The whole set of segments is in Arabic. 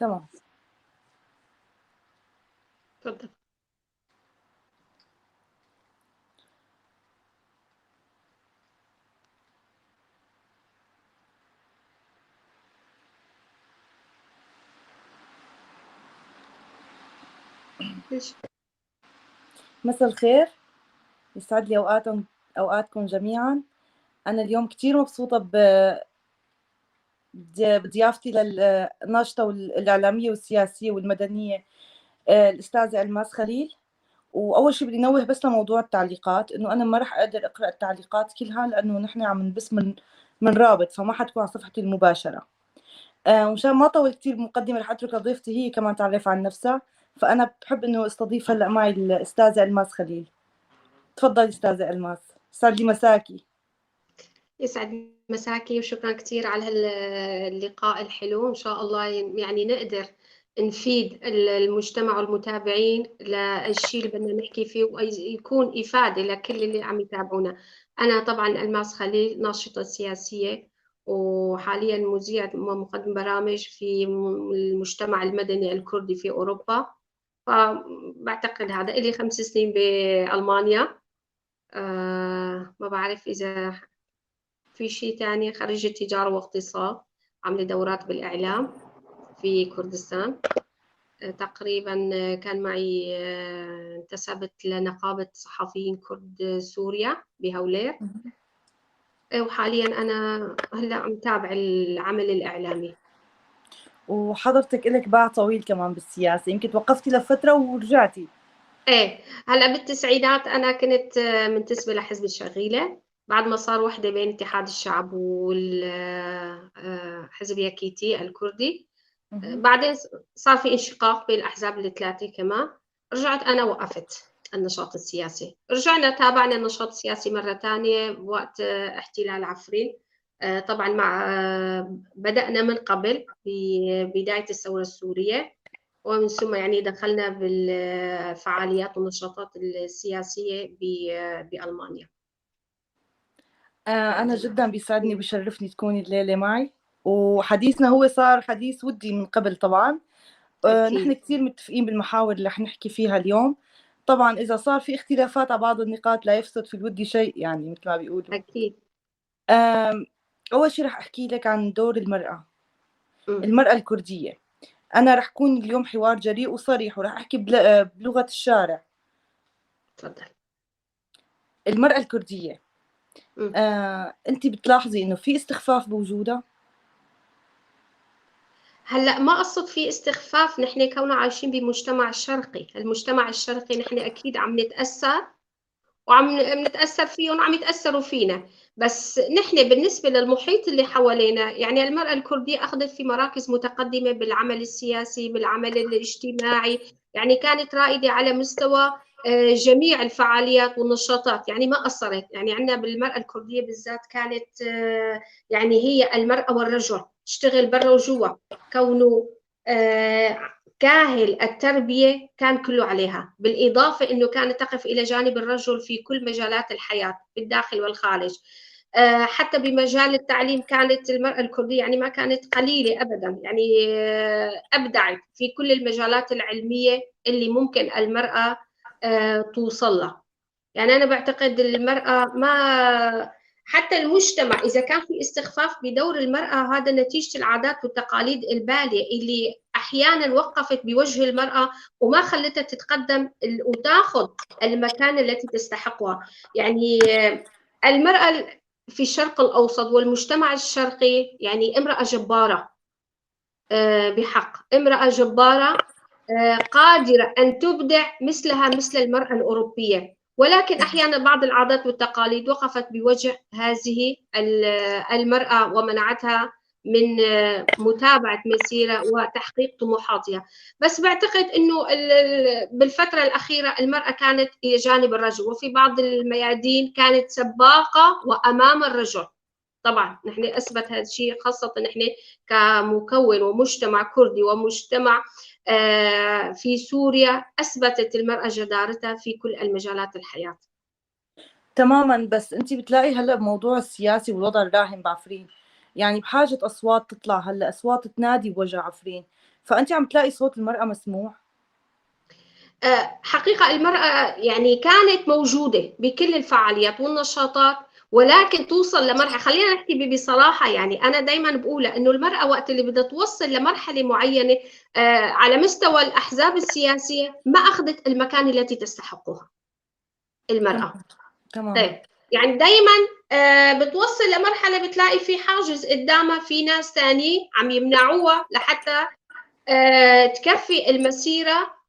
تمام. تفضل. مساء الخير، يسعد لي أوقاتكم جميعا. أنا اليوم كتير مبسوطة بضيافتي للناشطة الإعلامية والسياسية والمدنية الأستاذة ألماس خليل. وأول شيء بدي نوه بس لموضوع التعليقات، إنه أنا ما رح أقدر أقرأ التعليقات كلها، لأنه نحن عم نبث من رابط، فما حتكون على صفحتي المباشرة. ومشان ما أطول كتير بمقدمة رح أترك ضيفتي هي كمان تعرف عن نفسها. فأنا بحب إنه استضيف هلأ معي الأستاذة ألماس خليل. تفضلي أستاذة ألماس، يسعد لي مساكي. يسعد مساكي وشكرا كثير على اللقاء الحلو. إن شاء الله يعني نقدر نفيد المجتمع والمتابعين للشيء اللي بدنا نحكي فيه ويكون إفادة لكل اللي عم يتابعونا. أنا طبعا ألماس خليل، ناشطة سياسية وحاليا مذيعة ومقدم برامج في المجتمع المدني الكردي في أوروبا. فبعتقد هذا إلي 5 سنين بألمانيا. ما بعرف إذا في شيء تاني. خريجة تجارة واقتصاد، عاملة دورات بالإعلام في كردستان. تقريبا كان معي انتسبت لنقابة صحفيين كرد سوريا بهولير. وحاليا أنا هلا عم تابع العمل الإعلامي. وحضرتك إلك باع طويل كمان بالسياسة، يمكن توقفتي لفترة ورجعتي. ايه، هلا بالتسعينات أنا كنت منتسبة لحزب الشغيلة، بعد ما صار وحدة بين اتحاد الشعب والحزب يكيتي الكردي. بعدين صار في انشقاق بين الأحزاب الثلاثة كمان. رجعت أنا وقفت النشاط السياسي، رجعنا تابعنا النشاط السياسي مرة تانية وقت احتلال عفرين. طبعا مع بدأنا من قبل ببداية الثورة السورية، ومن ثم يعني دخلنا بالفعاليات والنشاطات السياسية بألمانيا. أنا جدا بيسعدني وبيشرفني تكوني الليلة معي، وحديثنا هو صار حديث ودي من قبل طبعا. نحن كتير متفقين بالمحاور اللي رح نحكي فيها اليوم. طبعا إذا صار في اختلافات على بعض النقاط لا يفسد في الود شيء، يعني مثل ما بيقولوا. أكيد. أول شيء رح أحكي لك عن دور المرأة الكردية. أنا رح كون اليوم حوار جريء وصريح، ورح أحكي بلغة الشارع. تفضل. المرأة الكردية، أنت بتلاحظي إنه في استخفاف بوجودها؟ هلا ما قصد في استخفاف، نحن كوننا عايشين بمجتمع شرقي، المجتمع الشرقي نحن اكيد عم نتاثر وعم نتاثر فيهم وعم يتاثروا فينا، بس نحن بالنسبه للمحيط اللي حوالينا يعني المراه الكرديه اخذت في مراكز متقدمه بالعمل السياسي بالعمل الاجتماعي، يعني كانت رائده على مستوى جميع الفعاليات والنشاطات، يعني ما قصرت. يعني عندنا بالمراه الكرديه بالذات كانت يعني هي المراه والرجل تشتغل برا وجوا، كونه كاهل التربية كان كله عليها، بالإضافة أنه كانت تقف إلى جانب الرجل في كل مجالات الحياة بالداخل والخارج. حتى بمجال التعليم كانت المرأة الكردية يعني ما كانت قليلة أبدا، يعني أبدعت في كل المجالات العلمية اللي ممكن المرأة توصل لها. يعني أنا بعتقد المرأة ما حتى المجتمع إذا كان في استخفاف بدور المرأة هذا نتيجة العادات والتقاليد البالية اللي أحيانا وقفت بوجه المرأة وما خلتها تتقدم وتاخذ المكان التي تستحقها. يعني المرأة في الشرق الأوسط والمجتمع الشرقي يعني امرأة جبارة، بحق امرأة جبارة قادرة أن تبدع مثلها مثل المرأة الأوروبية، ولكن أحيانا بعض العادات والتقاليد وقفت بوجه هذه المرأة ومنعتها من متابعة مسيرة وتحقيق طموحاتها. بس بعتقد أنه بالفترة الأخيرة المرأة كانت إلى جانب الرجل، وفي بعض الميادين كانت سباقة وأمام الرجل. طبعا نحن أثبت هذا الشيء، خاصة نحن كمكون ومجتمع كردي ومجتمع في سوريا أثبتت المرأة جدارتها في كل المجالات الحياة. تماما. بس انت بتلاقي هلا بموضوع السياسي والوضع الراهن بعفرين، يعني بحاجة أصوات تطلع هلا، أصوات تنادي بوجه عفرين. فأنت عم تلاقي صوت المرأة مسموع؟ حقيقة المرأة يعني كانت موجودة بكل الفعاليات والنشاطات، ولكن توصل لمرحلة، خلينا نحكي بصراحة، يعني أنا دايما بقول إنه المرأة وقت اللي بدها توصل لمرحلة معينة على مستوى الأحزاب السياسية ما أخذت المكان التي تستحقها المرأة. تمام. طيب يعني دايما بتوصل لمرحلة بتلاقي في حاجز قدامها، في ناس تاني عم يمنعوها لحتى تكفي المسيرة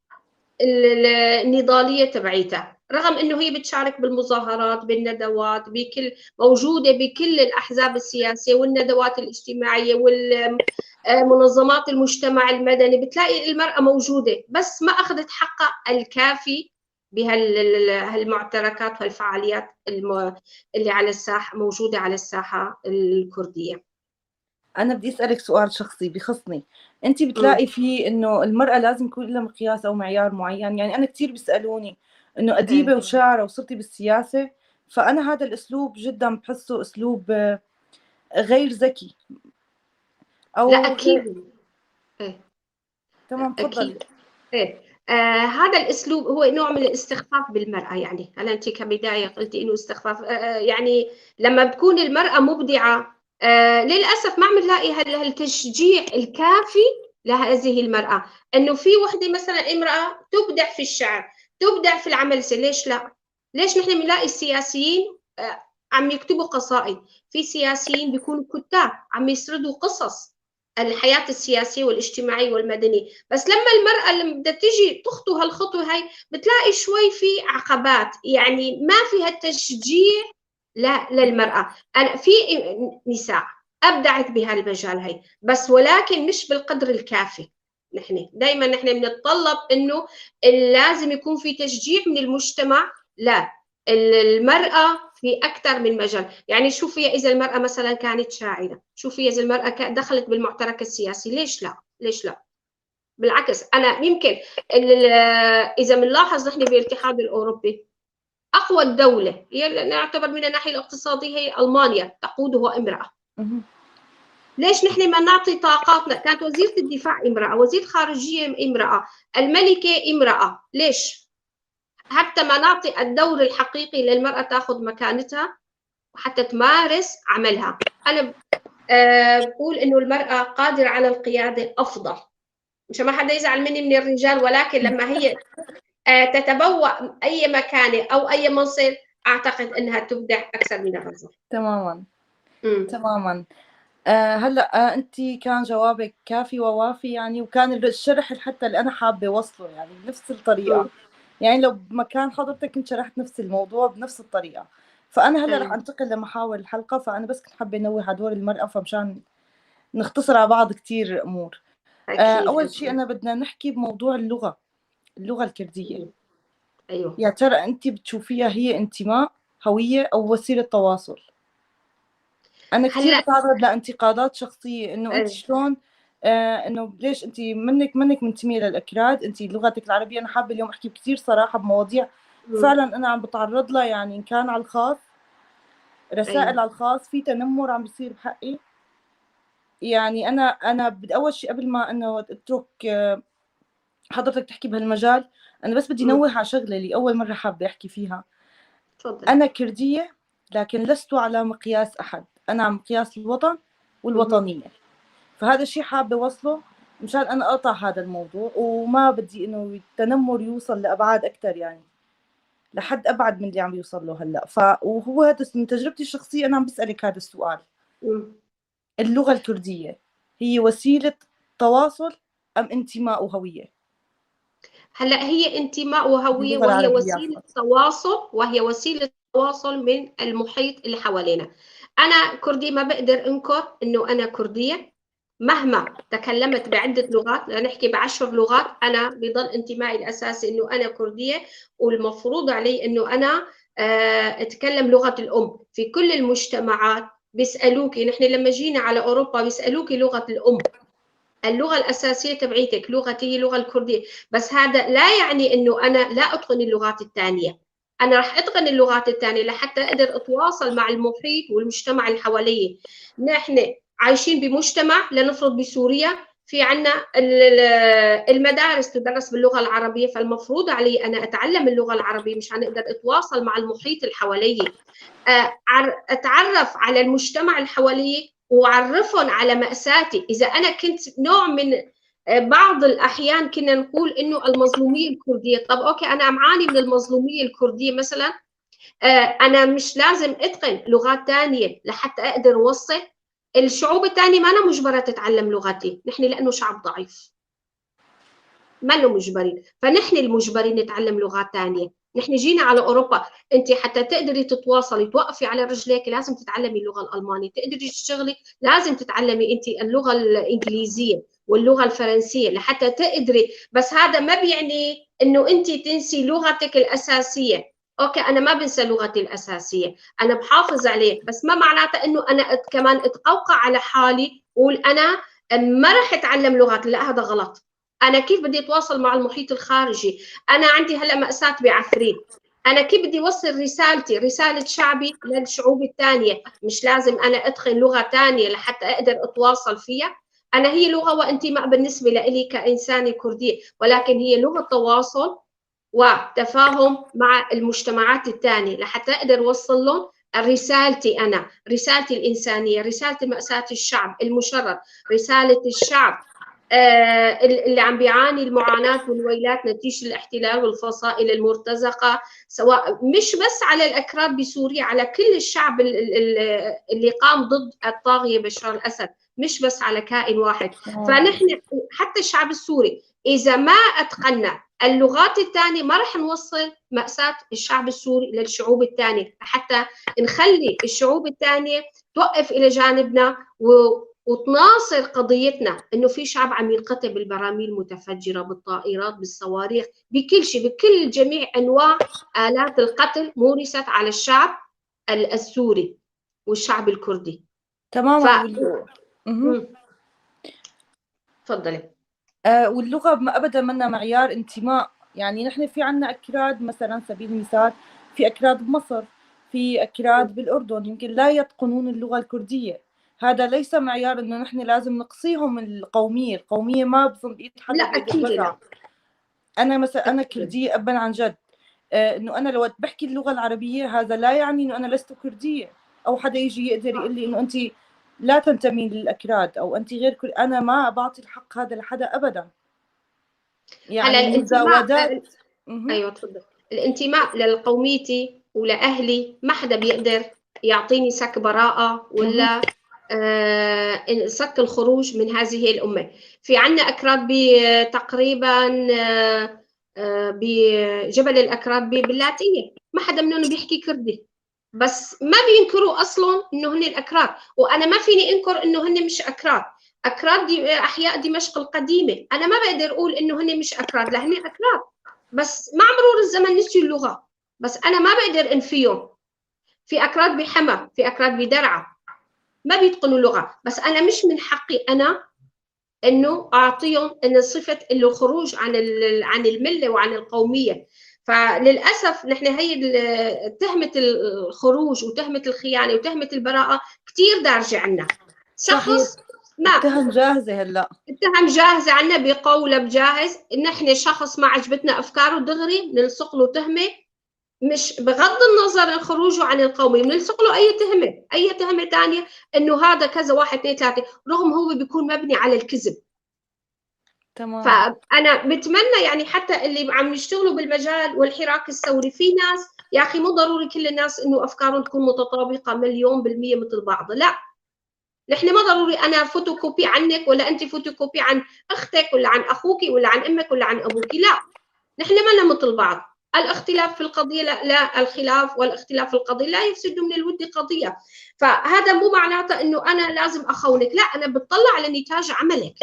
النضالية تبعيتها، رغم انه هي بتشارك بالمظاهرات بالندوات موجودة بكل الأحزاب السياسية والندوات الاجتماعية والمنظمات المجتمع المدني، بتلاقي المرأة موجودة بس ما أخذت حقها الكافي بهالمعتركات والفعاليات اللي على الساحة موجودة على الساحة الكردية. أنا بدي أسألك سؤال شخصي بخصني، أنت بتلاقي فيه إنه المرأة لازم يكون لها مقياس أو معيار معين؟ يعني أنا كتير بيسألوني إنه أديبة وشاعرة وصرتي بالسياسة، فأنا هذا الأسلوب جدا بحسه أسلوب غير ذكي أو لا أكيد. تمام، تفضلي. أكيد. هذا الأسلوب هو نوع من الاستخفاف بالمرأة. يعني هلا أنت كبداية قلتي إنه استخفاف، يعني لما بتكون المرأة مبدعة للأسف ما عم نلاقي هالتشجيع الكافي لهذه المرأة، إنه في وحدة مثلا امرأة تبدع في الشعر، تبدع في العمل. ليش لا؟ ليش نحن بنلاقي السياسيين عم يكتبوا قصائد؟ في سياسيين بيكونوا كتاب عم يسردوا قصص الحياة السياسية والاجتماعية والمدنية، بس لما المرأة لما بدها تيجي تخطو هالخطوة هاي بتلاقي شوي في عقبات، يعني ما فيها التشجيع للمرأة. أنا في نساء أبدعت بهالمجال هاي بس ولكن مش بالقدر الكافي. نحن دايما بنتطلب إنه لازم يكون في تشجيع من المجتمع. لا، المرأة في أكثر من مجال. يعني شوفي إذا المرأة مثلا كانت شاعرة، شوفي إذا المرأة دخلت بالمعترك السياسي، ليش لا؟ ليش لا؟ بالعكس، أنا يمكن إذا بنلاحظ نحن بالاتحاد الأوروبي أقوى الدولة هي نعتبر من الناحية الاقتصادية هي ألمانيا، تقودها امرأة. ليش نحن ما نعطي طاقاتنا؟ كانت وزيرة الدفاع امرأة، وزير خارجية امرأة، الملكة امرأة. ليش؟ حتى ما نعطي الدور الحقيقي للمرأة تاخذ مكانتها وحتى تمارس عملها. أنا بقول إنه المرأة قادرة على القيادة أفضل، مش ما حدا يزعل مني من الرجال، ولكن لما هي تتبوأ أي مكانة أو أي منصب أعتقد إنها تبدع أكثر من الرجل. تماما. تماما. هلا انت كان جوابك كافي ووافي يعني، وكان الشرح حتى اللي انا حابه وصله يعني بنفس الطريقه. يعني لو بمكان حضرتك كنت شرحت نفس الموضوع بنفس الطريقه. فانا هلا رح انتقل لمحاور الحلقه، فانا بس كنت حابه انوه على دور المراه فمشان نختصر على بعض كتير امور. اول شيء انا بدنا نحكي بموضوع اللغه الكرديه. ايوه. يا ترى انت بتشوفيها هي انتماء، هويه، او وسيله تواصل؟ انا كثير بتعرض لانتقادات شخصيه انه انت شلون انه ليش انت منك منتميه للاكراد، انت لغتك العربيه. انا حابه اليوم احكي كثير صراحه بمواضيع فعلا انا عم بتعرض لها، يعني ان كان على الخاص رسائل على الخاص في تنمر عم بيصير بحقي. يعني انا بدي اول شيء قبل ما انه اترك حضرتك تحكي بهالمجال، انا بس بدي نوه على شغله اللي اول مره حابه احكي فيها. تفضل. انا كرديه لكن لست على مقياس احد، انا على مقياس الوطن والوطنيه. فهذا الشيء حابه وصله مشان انا اقطع هذا الموضوع، وما بدي انه التنمر يوصل لابعاد اكثر، يعني لحد ابعد من اللي عم يوصل له هلا. وهو هذا من تجربتي الشخصيه، انا عم بسالك هذا السؤال. اللغه الكرديه هي وسيله تواصل ام انتماء وهويه؟ هلا هي انتماء وهويه، وهي وسيله تواصل، وهي وسيله تواصل من المحيط اللي حوالينا. انا كردي ما بقدر انكر انه انا كرديه مهما تكلمت بعده لغات، لنحكي ب10 لغات، انا بضل انتمائي الاساسي انه انا كرديه، والمفروض علي انه انا اتكلم لغه الام. في كل المجتمعات بيسالوكي، نحن لما جينا على اوروبا بيسالوكي لغه الام، اللغة الأساسية تبعيتك، لغتي هي اللغة الكردية. بس هذا لا يعني إنه أنا لا أتقن اللغات الثانية. أنا رح أتقن اللغات الثانية لحتى أقدر أتواصل مع المحيط والمجتمع اللي حواليه. نحن عايشين بمجتمع، لنفرض بسوريا في عنا المدارس تدرس باللغة العربية، فالمفروض علي أنا أتعلم اللغة العربية مشان أقدر أتواصل مع المحيط اللي حوالي، أتعرف على المجتمع اللي حوالي وأعرفهم على مأساتي. إذا أنا كنت نوع من بعض الأحيان كنا نقول إنه المظلومية الكردية، طب أوكي أنا معاني من المظلومية الكردية مثلا، أنا مش لازم أتقن لغات تانية لحتى أقدر أوصل. الشعوب الثانية ما أنا مجبرة تتعلم لغتي، نحن لأنه شعب ضعيف ما له مجبرين، فنحن المجبرين نتعلم لغات ثانية. نحن جينا على أوروبا، أنت حتى تقدري تتواصلي توقفي على رجليك لازم تتعلمي اللغة الألمانية، تقدري تشتغلي لازم تتعلمي أنت اللغة الإنجليزية واللغة الفرنسية لحتى تقدري. بس هذا ما بيعني إنه أنت تنسي لغتك الأساسية. أوكي أنا ما بنسى لغتي الأساسية، أنا بحافظ عليه، بس ما معناته إنه أنا كمان أتقوقع على حالي وأقول أنا ما راح أتعلم لغات، لا هذا غلط. أنا كيف بدي أتواصل مع المحيط الخارجي؟ أنا عندي هلأ مأساة بعفرين، أنا كيف بدي أوصل رسالتي رسالة شعبي للشعوب الثانية؟ مش لازم أنا أتقن لغة ثانية لحتى أقدر أتواصل فيها. أنا هي لغة وانتماء بالنسبة لي كإنسانة كردية، ولكن هي لغة تواصل وتفاهم مع المجتمعات الثانية لحتى أقدر أوصل لهم رسالتي، أنا رسالتي الإنسانية، رسالة مأساة الشعب المشرد، رسالة الشعب اللي عم بيعاني المعاناة والويلات نتيجة الاحتلال والفصائل المرتزقة، سواء مش بس على الأكراد بسوريا، على كل الشعب اللي قام ضد الطاغية بشار الأسد، مش بس على كائن واحد. فنحن حتى الشعب السوري إذا ما أتقنا اللغات الثانية ما رح نوصل مأساة الشعب السوري للشعوب الثانية، حتى نخلي الشعوب الثانية توقف إلى جانبنا وتناصر قضيتنا إنه في شعب عم ينقتل بالبراميل المتفجرة، بالطائرات، بالصواريخ، بكل شيء، بكل جميع أنواع آلات القتل مورست على الشعب السوري والشعب الكردي. تماما. تفضلي. واللغة ما أبدا منا معيار انتماء. يعني نحن في عنا أكراد مثلا سبيل المثال، في أكراد بمصر، في أكراد بالأردن يمكن لا يتقنون اللغة الكردية. هذا ليس معيار إنه نحن لازم نقصيهم القومية. القومية ما بظن بإيد حدا. لا أكيد لا. أنا مثلا أنا كردية أبا عن جد. إنه أنا لو بحكي اللغة العربية هذا لا يعني إنه أنا لست كردية، أو حدا يجي يقدر يقول لي إنه أنت لا تنتمي للأكراد أو أنت غير أنا ما بعطي الحق هذا لحدا أبدا. يعني المزاودات. أيوة تفضل. الانتماء لقوميتي ولأهلي ما حدا بيقدر يعطيني سك براءة ولا سك الخروج من هذه الأمة. في عنا أكراد تقريبا بجبل الأكراد باللاتية، ما حدا منهم بيحكي كردي، بس ما بينكروا أصلا إنه هن الأكراد، وأنا ما فيني أنكر إنه هن مش أكراد. أكراد أحياء دمشق القديمة أنا ما بقدر أقول إنه هن مش أكراد، لا هن أكراد، بس مع مرور الزمن نسيوا اللغة، بس أنا ما بقدر أنفيهم. في أكراد بحما، في أكراد بدرعا ما بيتقنوا اللغة، بس أنا مش من حقي أنا إنه أعطيهم إن صفة إنه الخروج عن الملة وعن القومية. فللأسف نحن هي تهمة الخروج وتهمة الخيانة وتهمة البراءة كتير دارجة عنا. شخص ما التهم جاهزة، هلا التهم جاهزة عنا بقولب جاهز. نحن شخص ما عجبتنا أفكاره دغري نلصق له تهمة، مش بغض النظر الخروج عن القومية بنلصق له أي تهمة ثانية إنه هذا كذا 1 2 3، رغم هو بيكون مبني على الكذب. تمام. فأنا بتمنى يعني حتى اللي عم يشتغلوا بالمجال والحراك الثوري، في ناس يا أخي مو ضروري كل الناس إنه أفكارهم تكون متطابقة 100% مثل بعض، لا. نحن ما ضروري أنا فوتوكوبي عنك ولا أنت فوتوكوبي عن أختك ولا عن أخوك ولا عن أمك ولا عن أبوك، لا. نحن ما مثل بعض. الاختلاف في القضية لا الخلاف والاختلاف في القضية لا يفسد من الود قضية. فهذا مو معناته إنه أنا لازم أخونك، لا، أنا بتطلع على نتاج عملك،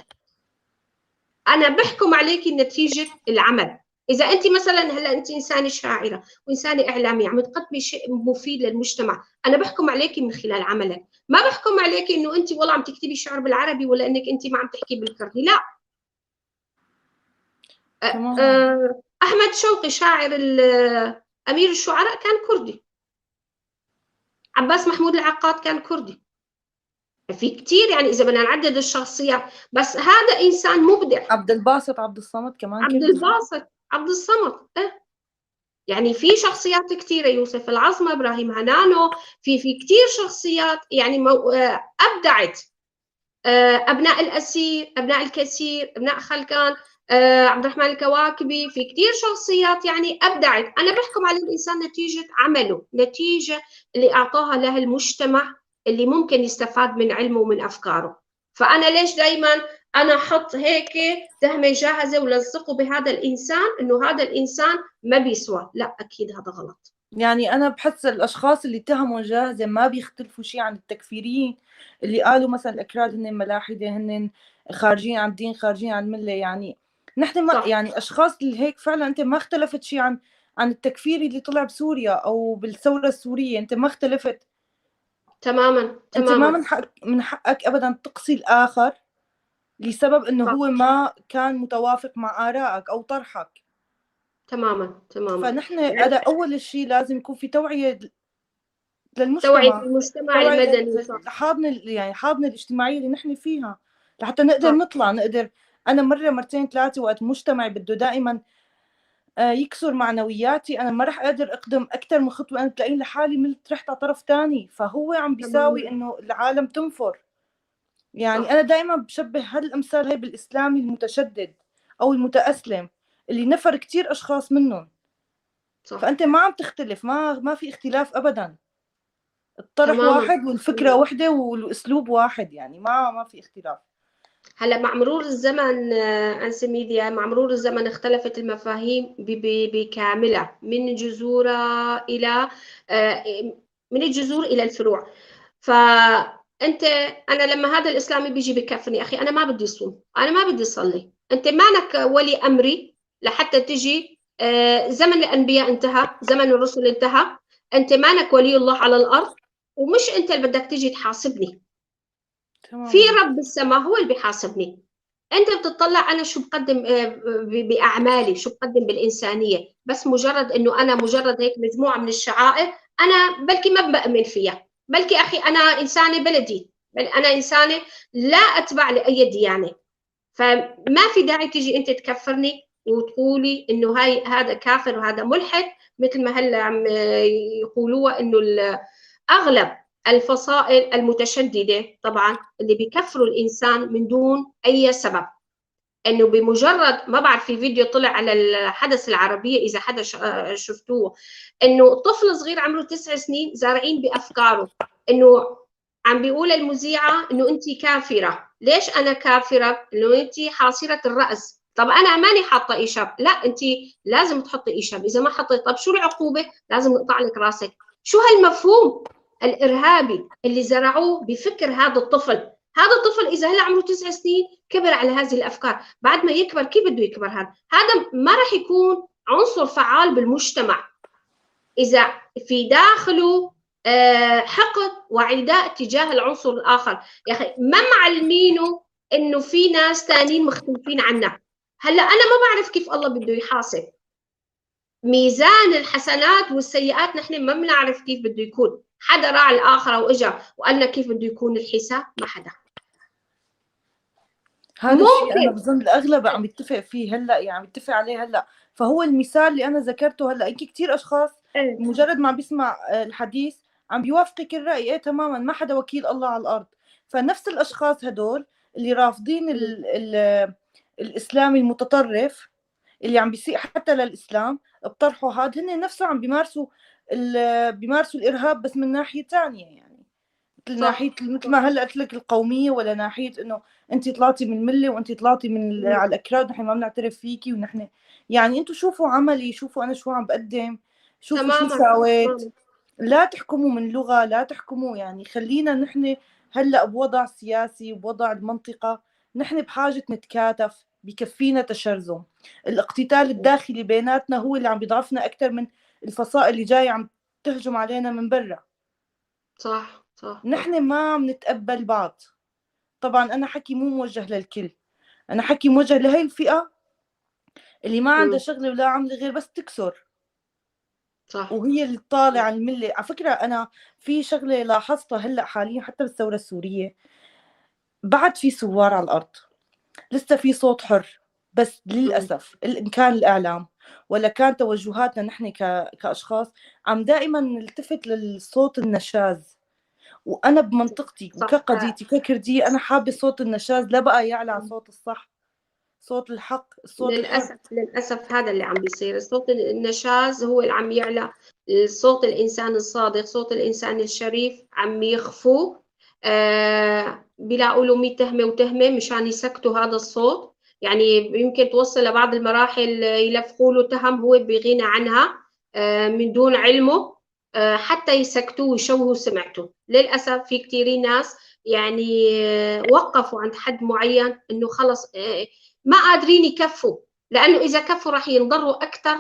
أنا بحكم عليك نتيجة العمل. إذا أنت مثلا هلا أنت إنسانة شاعرة وإنسانة إعلامية عم تقدمي شيء مفيد للمجتمع، أنا بحكم عليك من خلال عملك، ما بحكم عليك إنه أنت والله عم تكتبي شعر بالعربي ولا إنك أنت ما عم تحكي بالكردي، لا. أحمد شوقي شاعر أمير الشعراء كان كردي، عباس محمود العقاد كان كردي، في كتير يعني إذا بدنا نعدد الشخصيات، بس هذا إنسان مبدع. عبد الباسط عبد الصمد كمان عبد كيف الباسط، عبد الصمد، يعني في شخصيات كثيرة، يوسف العظمة، إبراهيم هنانو، في كثير شخصيات يعني أبدعت. أبناء الأسير، أبناء الكثير، أبناء خلكان، عبد الرحمن الكواكبي، في كثير شخصيات يعني أبدعت. أنا بحكم على الإنسان نتيجة عمله، نتيجة اللي أعطاها له المجتمع اللي ممكن يستفاد من علمه ومن أفكاره. فأنا ليش دايما أنا أحط هيك تهمة جاهزة ولصقه بهذا الإنسان إنه هذا الإنسان ما بيسوى؟ لا، أكيد هذا غلط. يعني أنا بحس الأشخاص اللي اتهموا جاهزة ما بيختلفوا شيء عن التكفيريين اللي قالوا مثلا الأكراد هن ملاحدة، هن خارجين عن الدين، خارجين عن الملة. يعني نحن ما يعني أشخاص اللي هيك فعلا أنت ما اختلفت شيء عن التكفيري اللي طلع بسوريا أو بالثورة السورية، أنت ما اختلفت تماما أنت. ما تماما. من حقك أبدا تقصي الآخر لسبب إنه صح. هو ما كان متوافق مع آرائك أو طرحك. تماما تماما. فنحن يعني هذا أول شيء لازم يكون في توعية توعية للمجتمع، المجتمع توعية المدني. صح. حاضنة، يعني حاضنة الاجتماعية اللي نحن فيها لحتى نقدر صح. نطلع نقدر. أنا مرة مرتين ثلاثة وقت مجتمع بده دائما يكسر معنوياتي، أنا ما رح أقدر أقدم أكثر من خطوة، أنا تلاقيني لحالي ملت رحت على طرف تاني، فهو عم بيساوي تماما. إنه العالم تنفر. يعني صح. أنا دائما بشبه هالأمثال هي بالإسلامي المتشدد أو المتأسلم اللي نفر كتير أشخاص منهم. صح. فأنت ما عم تختلف، ما في اختلاف أبدا، الطرح تماما. واحد والفكرة واحدة والأسلوب واحد، يعني ما في اختلاف. هلا مع مرور الزمن أنسة ميديا، مع مرور الزمن اختلفت المفاهيم بكاملها من جذورها إلى آه، من الجذور إلى الفروع. فأنت، أنا لما هذا الإسلامي بيجي بكفني أخي، أنا ما بدي صوم، أنا ما بدي أصلي، أنت مانك ولي أمري لحتى تجي. زمن الأنبياء انتهى، زمن الرسل انتهى، أنت مانك ولي الله على الأرض، ومش أنت اللي بدك تجي تحاسبني. في تماما. رب السماء هو اللي بيحاسبني. انت بتطلع انا شو بقدم باعمالي، شو بقدم بالانسانيه، بس مجرد انه انا مجرد هيك مجموعه من الشعائر انا بلكي ما بامن فيها. بلكي اخي انا انسانه بلدي، بل انا انسانه لا اتبع لاي ديانه. فما في داعي تيجي انت تكفرني وتقولي انه هذا كافر وهذا ملحد، مثل ما هلا عم يقولوها انه اغلب الفصائل المتشدده طبعا اللي بيكفروا الانسان من دون اي سبب. انه بمجرد ما بعرف، في فيديو طلع على الحدث العربيه اذا حدا شفتوه، انه طفل صغير عمره 9 سنين زارعين بافكاره، انه عم بيقول المذيعه انه انت كافره. ليش انا كافره؟ انه انت حاصره الراس. طب انا ماني حاطه ايشاب. لا، انت لازم تحطي ايشاب، اذا ما حطيت طب شو العقوبه؟ لازم نقطع لك راسك. شو هالمفهوم الارهابي اللي زرعوه بفكر هذا الطفل؟ هذا الطفل اذا هلا عمره 9 سنين كبر على هذه الافكار، بعد ما يكبر كيف بده يكبر؟ هذا ما راح يكون عنصر فعال بالمجتمع اذا في داخله حقد وعداء تجاه العنصر الاخر. يا اخي ما معلمينه انه في ناس ثانيين مختلفين عنا. هلا انا ما بعرف كيف الله بده يحاسب ميزان الحسنات والسيئات، نحن ما بنعرف كيف بده يكون. حدا راعى الاخره واجا وقال لنا كيف بده يكون الحساب؟ ما حدا. هذا الشيء انا ممكن. بظن الاغلب عم يتفق فيه هلا، يعني عم يتفق عليه هلا. فهو المثال اللي انا ذكرته هلا، يمكن كثير اشخاص ايه. مجرد ما بيسمع الحديث عم بيوافقك الراي، ايه تماما، ما حدا وكيل الله على الارض. فنفس الاشخاص هدول اللي رافضين ال الاسلام المتطرف اللي عم بيسيء حتى للاسلام بطرحوا هذا، هن نفسهم عم بيمارسوا الارهاب بس من ناحيه ثانيه، يعني مثل ناحيه، صح. مثل ما هلا قلت لك القوميه، ولا ناحيه انه انت طلعتي من المله وانت طلعتي من على الاكراد نحن ما بنعترف فيكي ونحن. يعني انتم شوفوا عملي، شوفوا انا شو عم بقدم، شوفوا شو تماما سويت. تماما. لا تحكموا من لغه، لا تحكموا، يعني خلينا نحن هلا بوضع سياسي وبوضع المنطقه، نحن بحاجه نتكاتف، بكفينا تشرذم. الاقتتال الداخلي بيناتنا هو اللي عم بيضعفنا اكثر من الفصائل اللي جايه عم تهجم علينا من برا. صح صح صح. نحن ما عم نتقبل بعض. طبعا أنا حكي مو موجه للكل، أنا حكي موجه لهي الفئة اللي ما عندها شغلة ولا عاملة غير بس تكسر، صح. وهي اللي طالعة الملة. على فكرة أنا في شغلة لاحظتها هلأ حاليا حتى بالثورة السورية، بعد في ثوار على الأرض، لسه في صوت حر، بس للأسف إن كان الإعلام ولا كان توجهاتنا نحن كأشخاص عم دائما نلتفت للصوت النشاز. وأنا بمنطقتي وكقضيتي ككردية أنا حابة صوت النشاز لا بقى يعلى على صوت الصح، صوت الحق، الصوت الحر. للأسف هذا اللي عم بيصير، الصوت النشاز هو اللي عم يعلى، صوت الإنسان الصادق، صوت الإنسان الشريف عم يخفوا، بيلاقوا له 100 تهمة وتهمة مشان يسكتوا هذا الصوت. يعني يمكن توصل لبعض المراحل يلفقوا له تهم هو بغنى عنها من دون علمه، حتى يسكتوه ويشوهوا سمعته. للأسف في كثيرين ناس يعني وقفوا عند حد معين إنه خلص ما قادرين يكفوا، لأنه إذا كفوا راح ينضروا أكثر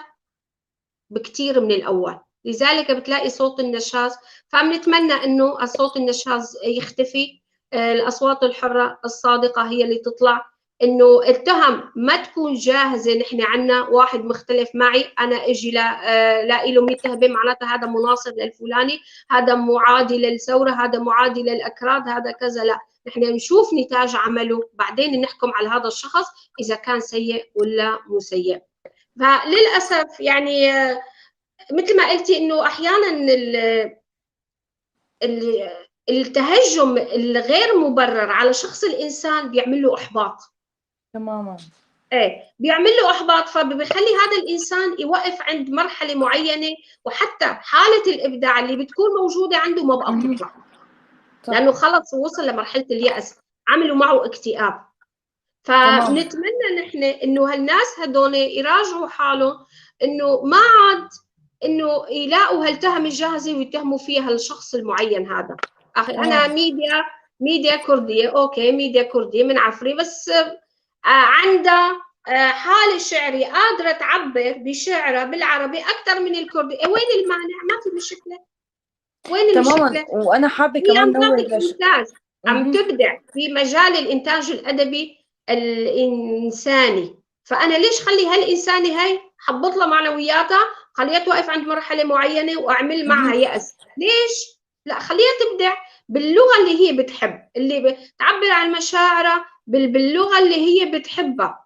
بكثير من الأول. لذلك بتلاقي صوت النشاز، فبنتمنى إنه الصوت النشاز يختفي، الأصوات الحرة الصادقة هي اللي تطلع، إنه التهم ما تكون جاهزة. نحن عنا واحد مختلف معي، أنا إجي لاقي له 100 تهمة، معناتها هذا مناصر للفلاني، هذا معادي للثورة، هذا معادي للأكراد، هذا كذا. لا، نحن نشوف نتاج عمله بعدين نحكم على هذا الشخص إذا كان سيء ولا مو سيء. فللأسف يعني مثل ما قلتي إنه أحيانا التهجم الغير مبرر على شخص الإنسان بيعمل له إحباط. تماما. ايه، بيعمل له احباط، فبيخلي هذا الانسان يوقف عند مرحله معينه، وحتى حاله الابداع اللي بتكون موجوده عنده ما بقى تطلع، لانه خلص وصل لمرحله اليأس، عملوا معه اكتئاب. فبنتمنى نحن انه هالناس هدول يراجعوا حالهم، انه ما عاد انه يلاقوا هالتهم الجاهزه ويتهموا فيها الشخص المعين هذا. اخي انا ميديا كرديه، اوكي ميديا كرديه من عفري، بس عندها حالة شعري قادرة تعبر بشعرها بالعربي أكثر من الكردي. وين المانع؟ ما في مشكلة. وين المشكلة؟ وأنا حابة كمان عم تبدع في مجال الإنتاج الأدبي الإنساني، فأنا ليش خلي هالإنساني هاي حبط لها معنوياتها، خليها توقف عند مرحلة معينة وأعمل معها يأس؟ ليش؟ لا، خليها تبدع باللغة اللي هي بتحب، اللي تعبر عن مشاعرها باللغة اللي هي بتحبها.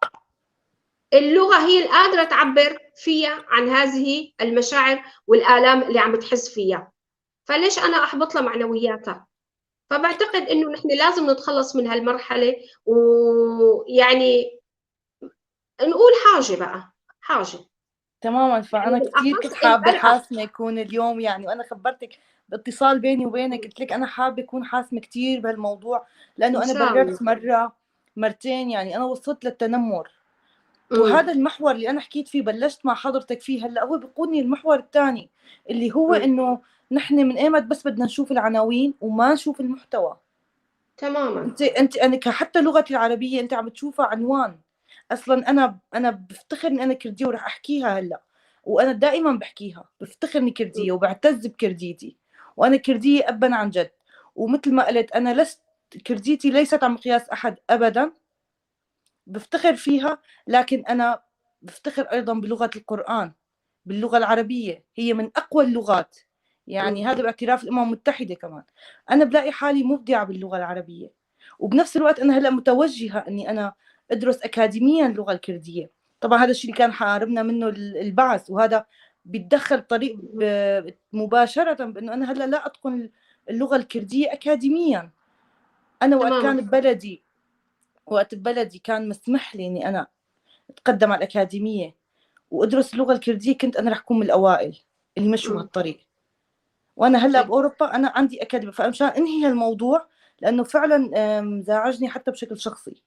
اللغة هي القادرة تعبر فيها عن هذه المشاعر والآلام اللي عم تحس فيها، فليش أنا أحبط لها معنوياتها؟ فبعتقد إنه نحن لازم نتخلص من هالمرحلة، ويعني نقول حاجة بقى، حاجة. تماما. فأنا يعني كثير كنت حابة حاسمة يكون اليوم، يعني وأنا خبرتك باتصال بيني وبينك قلت لك أنا حابة أكون حاسمة كثير بهالموضوع، لأنه أنا بررت مرة مرتين، يعني أنا وصلت للتنمر. وهذا المحور اللي أنا حكيت فيه بلشت مع حضرتك فيه هلأ هو بيقودني المحور الثاني اللي هو إنه نحن من إيمت بس بدنا نشوف العناوين وما نشوف المحتوى. تماما. أنت حتى لغتي العربية أنت عم تشوفها عنوان. أصلا أنا بفتخر إني أنا كردية وراح أحكيها هلأ، وأنا دائما بحكيها، بفتخر إني كردية وبعتز بكرديتي، وأنا كردية أبا عن جد. ومثل ما قلت أنا لست كرديتي ليست عن مقياس أحد أبدا، بفتخر فيها، لكن أنا بفتخر أيضا بلغة القرآن، باللغة العربية هي من أقوى اللغات، يعني هذا باعتراف الأمم المتحدة كمان. أنا بلاقي حالي مبدعة باللغة العربية، وبنفس الوقت أنا هلأ متوجهة أني أنا أدرس أكاديميا اللغة الكردية. طبعا هذا الشيء اللي كان حاربنا منه البعث، وهذا بيتدخل طريق مباشرة بأنه أنا هلأ لا أتقن اللغة الكردية أكاديميا. أنا وقت ببلدي كان مسمح لي إني أنا أتقدم على الأكاديمية وأدرس اللغة الكردية، كنت أنا رح أكون من الأوائل اللي مشوا هالطريق. وأنا هلأ بأوروبا أنا عندي أكاديمية، فمشان أنهي هالموضوع لأنه فعلا زعجني حتى بشكل شخصي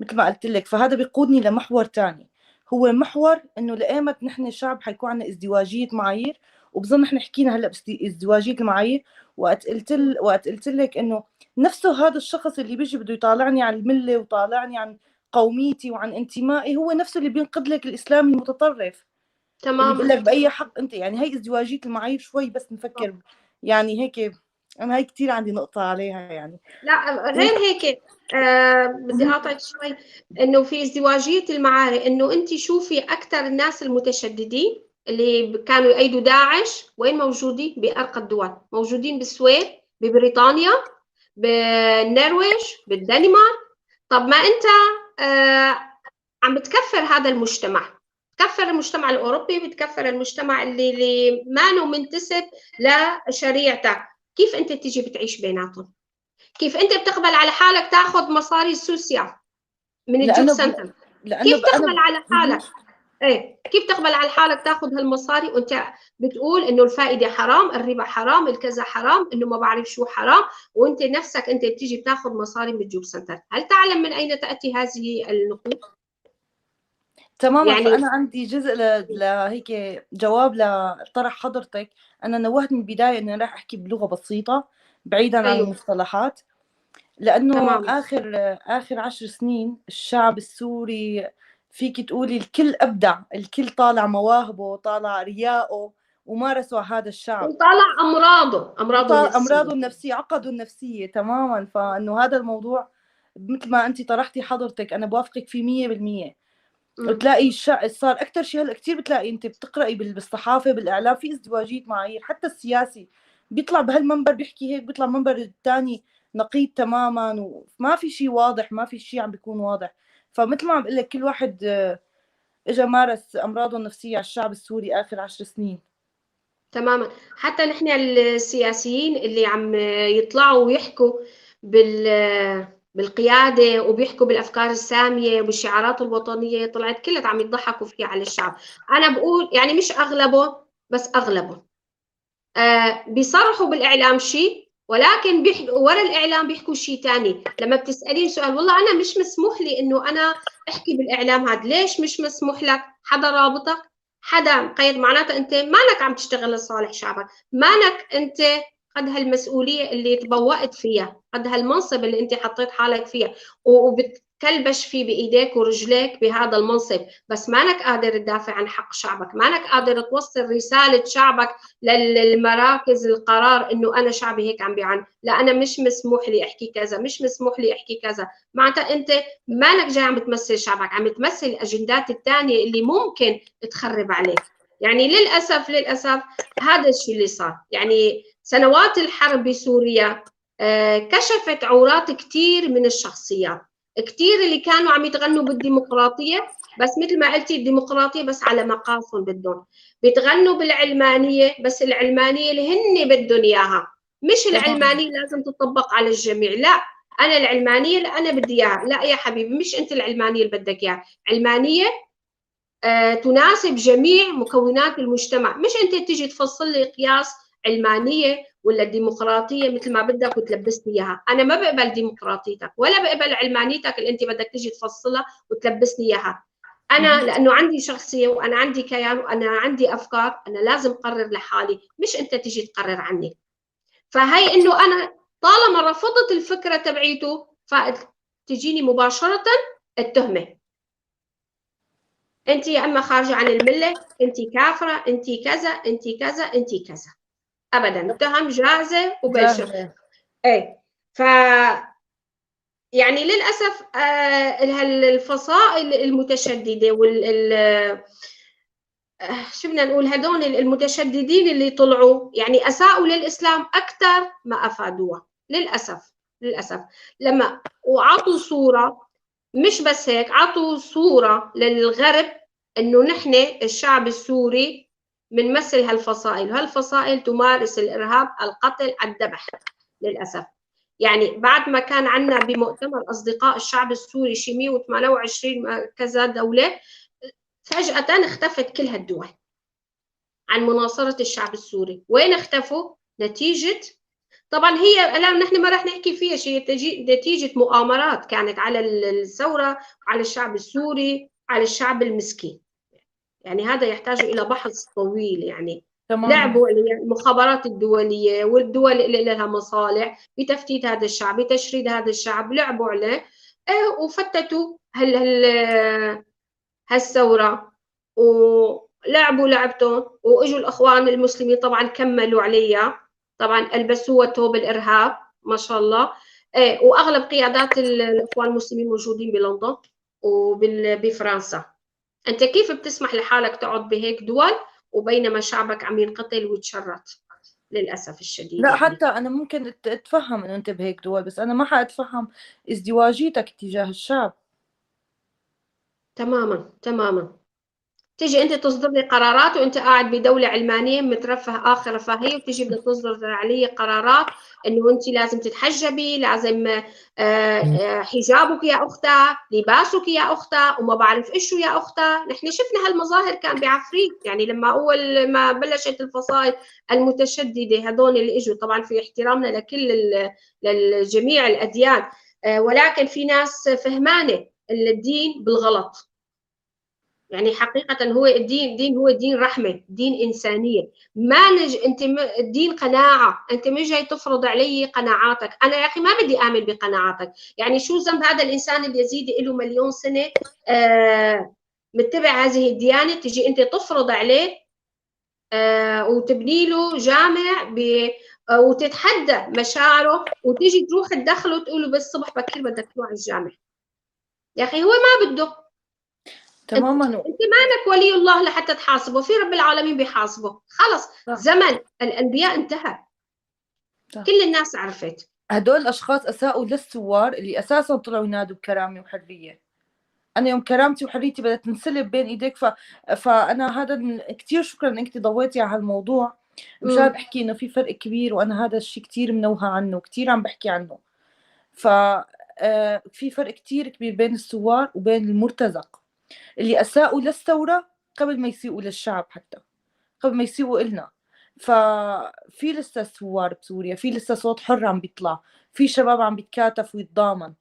مثل ما قلت لك. فهذا بيقودني لمحور تاني، هو محور إنه لأيمت نحن شعب حيكون عنا ازدواجية معايير، وبظن نحن حكينا هلأ ازدواجية المعايير. وقت قلت لك إنه نفسه هذا الشخص اللي بيجي بده يطالعني عن الملة وطالعني عن قوميتي وعن انتمائي، هو نفسه اللي بينقد لك الإسلام المتطرف. تمام. اللي بيقول لك بأي حق أنت، يعني هي ازدواجية المعايير شوي بس نفكر يعني هيك. أنا هي كتير عندي نقطة عليها يعني. لا غير هيك بدي أقاطعك شوي، إنه في ازدواجية المعارك، إنه أنت شوفي أكثر الناس المتشددين اللي كانوا يأيدوا داعش وين موجودين؟ بأرقى الدول، موجودين بالسويد، ببريطانيا، بالنرويج، بالدنمارك. طب ما انت عم بتكفر هذا المجتمع، بتكفر المجتمع الاوروبي، بتكفر المجتمع اللي ما منتسب لشريعتك. كيف انت تيجي بتعيش بيناتهم؟ كيف انت بتقبل على حالك تاخذ مصاري السوسيا من الجوب سنتر؟ كيف تقبل على حالك؟ ايه، كيف تقبل على حالك تاخذ هالمصاري وانت بتقول انه الفائده حرام، الربا حرام، الكذا حرام، انه ما بعرف شو حرام، وانت نفسك انت بتيجي بتاخذ مصاري من الجوب سنتر؟ هل تعلم من اين تاتي هذه النقود؟ تماما. يعني فانا عندي جزء لهيك جواب لطرح حضرتك. انا نوهت من البدايه اني راح احكي بلغه بسيطه بعيدا عن المصطلحات، لانه تمام. اخر 10 سنين الشعب السوري فيك تقولي الكل ابدع، الكل طالع مواهبه، طالع رياءه، ومارسوا هذا الشعب، وطالع امراضه النفسيه، عقده النفسيه تماما. فانه هذا الموضوع مثل ما انت طرحتي حضرتك انا بوافقك فيه 100%. بتلاقي صار اكثر شيء هلا كثير بتلاقي انت بتقراي بالصحافه بالاعلام في ازدواجيه معايير، حتى السياسي بيطلع بهالمنبر بيحكي هيك، بيطلع منبر الثاني نقيض تماما، وما في شيء واضح، ما في شيء عم بيكون واضح. فمثل ما عم بقول لك كل واحد اجى مارس امراضه النفسيه على الشعب السوري اخر 10 سنين. تماما. حتى نحن السياسيين اللي عم يطلعوا ويحكوا بالقيادة وبيحكوا بالأفكار السامية وبالشعارات الوطنية، طلعت كلها عم يضحكوا فيها على الشعب. أنا بقول يعني مش أغلبه، بس أغلبه بيصرحوا بالإعلام شيء، ولكن ورا الإعلام بيحكوا شيء ثاني. لما بتسألين سؤال والله أنا مش مسموح لي إنه أنا أحكي بالإعلام هذا، ليش مش مسموح لك؟ حدا رابطك؟ حدا مقيد؟ معناته أنت مانك عم تشتغل لصالح شعبك، مانك أنت قد هالمسؤولية اللي تبوأت فيها، قد هالمنصب اللي أنت حطيت حالك فيها وبتكلبش فيه بإيديك ورجليك بهذا المنصب، بس مانك قادر تدافع عن حق شعبك، مانك قادر توصل رسالة شعبك للمراكز القرار انه انا شعبي هيك عم بيعاني، لا انا مش مسموح لي احكي كذا، مش مسموح لي احكي كذا. معناتها انت مالك جاي عم بتمثل شعبك، عم تمثل الاجندات الثانيه اللي ممكن تخرب عليك. يعني للاسف هذا الشيء اللي صار. يعني سنوات الحرب بسوريا كشفت عورات كثير من الشخصيات، كثير اللي كانوا عم يتغنوا بالديمقراطيه، بس مثل ما قلتي الديمقراطيه بس على مقاسهم بدهم، بيتغنوا بالعلمانيه، بس العلمانيه اللي هن بدهم اياها، مش العلمانيه لازم تطبق على الجميع. لا، انا العلمانيه اللي انا بدي اياها، لا يا حبيبي مش انت العلمانيه اللي بدك اياها، علمانيه تناسب جميع مكونات المجتمع، مش انت تيجي تفصل لي قياس علمانيه ولا ديمقراطيه مثل ما بدك وتلبسني اياها. انا ما بقبل ديمقراطيتك ولا بقبل علمانيتك اللي انت بدك تيجي تفصلها وتلبسني اياها. انا لانه عندي شخصيه وانا عندي كيان وانا عندي افكار، انا لازم اقرر لحالي، مش انت تيجي تقرر عني. فهي انه انا طالما رفضت الفكره تبعيته فتجيني مباشره التهمه، انت يا اما خارجه عن المله، انت كافره، انت كذا، انت كذا، انت كذا. ابدا، تهم جاهزه وبالشر. ايه. ف يعني للاسف الفصائل المتشدده شو بدنا نقول، هدول المتشددين اللي طلعوا يعني اساءوا للاسلام اكثر ما افادوها للاسف. لما وعطوا صوره، مش بس هيك، عطوا صوره للغرب انه نحن الشعب السوري بنمثل هالفصائل، وهالفصائل تمارس الارهاب، القتل، الذبح للاسف. يعني بعد ما كان عندنا بمؤتمر اصدقاء الشعب السوري شي 128 كذا دوله، فجأة اختفت كل هالدول عن مناصرة الشعب السوري. وين اختفوا؟ نتيجة، طبعا هي لا نحن ما راح نحكي فيها شيء، نتيجة مؤامرات كانت على الثورة، على الشعب السوري، على الشعب المسكين. يعني هذا يحتاج إلى بحث طويل. يعني لعبوا المخابرات الدولية والدول اللي لها مصالح بتفتيت هذا الشعب، بتشريد هذا الشعب، لعبوا عليه وفتتوا هالثورة ولعبوا لعبتهم، واجوا الاخوان المسلمين طبعا كملوا عليها، طبعا البسوها ثوب الارهاب ما شاء الله. واغلب قيادات الاخوان المسلمين موجودين بلندن وبفرنسا. انت كيف بتسمح لحالك تقعد بهيك دول وبينما شعبك عم ينقتل ويتشرد؟ للأسف الشديد. لا يعني حتى أنا ممكن أتفهم إنه أنت بهيك دول، بس أنا ما حأتفهم ازدواجيتك تجاه الشعب. تماما تماما. تيجي انت تصدر لي قرارات وانت قاعد بدوله علمانيه مترفه اخر رفاهيه، وتيجي بدها تصدر علي قرارات انه انت لازم تتحجبي، لازم حجابك يا اختها، لباسك يا اختها، وما بعرف ايش يا اختها. نحن شفنا هالمظاهر كان بعفريت، يعني لما اول ما بلشت الفصائل المتشدده هذول اللي اجوا، طبعا في احترامنا لجميع الاديان، ولكن في ناس فهمانه الدين بالغلط. يعني حقيقة هو الدين هو دين رحمة، دين إنسانية. ما أنت الدين قناعة، أنت مش جاي تفرض علي قناعاتك. أنا يا أخي ما بدي آمن بقناعاتك. يعني شو ذنب هذا الإنسان اليزيدي له مليون سنة متبع هذه الديانة، تجي أنت تفرض عليه وتبني له جامع وتتحدى مشاعره، وتيجي تروح تدخله وتقول له بس الصبح بكير بدك تروح على الجامع. يا أخي هو ما بده. تماما. انت مالك ولي الله لحتى تحاسبه، في رب العالمين بيحاسبه. خلص زمن الانبياء انتهى. كل الناس عرفت. هدول الاشخاص اساءوا للثوار اللي اساسا طلعوا ينادوا بكرامه وحريه. انا يوم كرامتي وحريتي بدها تنسلب بين ايديك فانا هذا كثير شكرا انك ضويتي على هالموضوع، مشان بحكي انه في فرق كبير، وانا هذا الشيء كثير منوهه عنه، كثير عم بحكي عنه. ف في فرق كثير كبير بين الثوار وبين المرتزق اللي اساءوا للثوره قبل ما يسيئوا للشعب، حتى قبل ما يسيئوا إلنا. ففي لسه ثوار بسوريا، في لسه صوت حر عم بيطلع، في شباب عم بيتكاتف ويتضامن،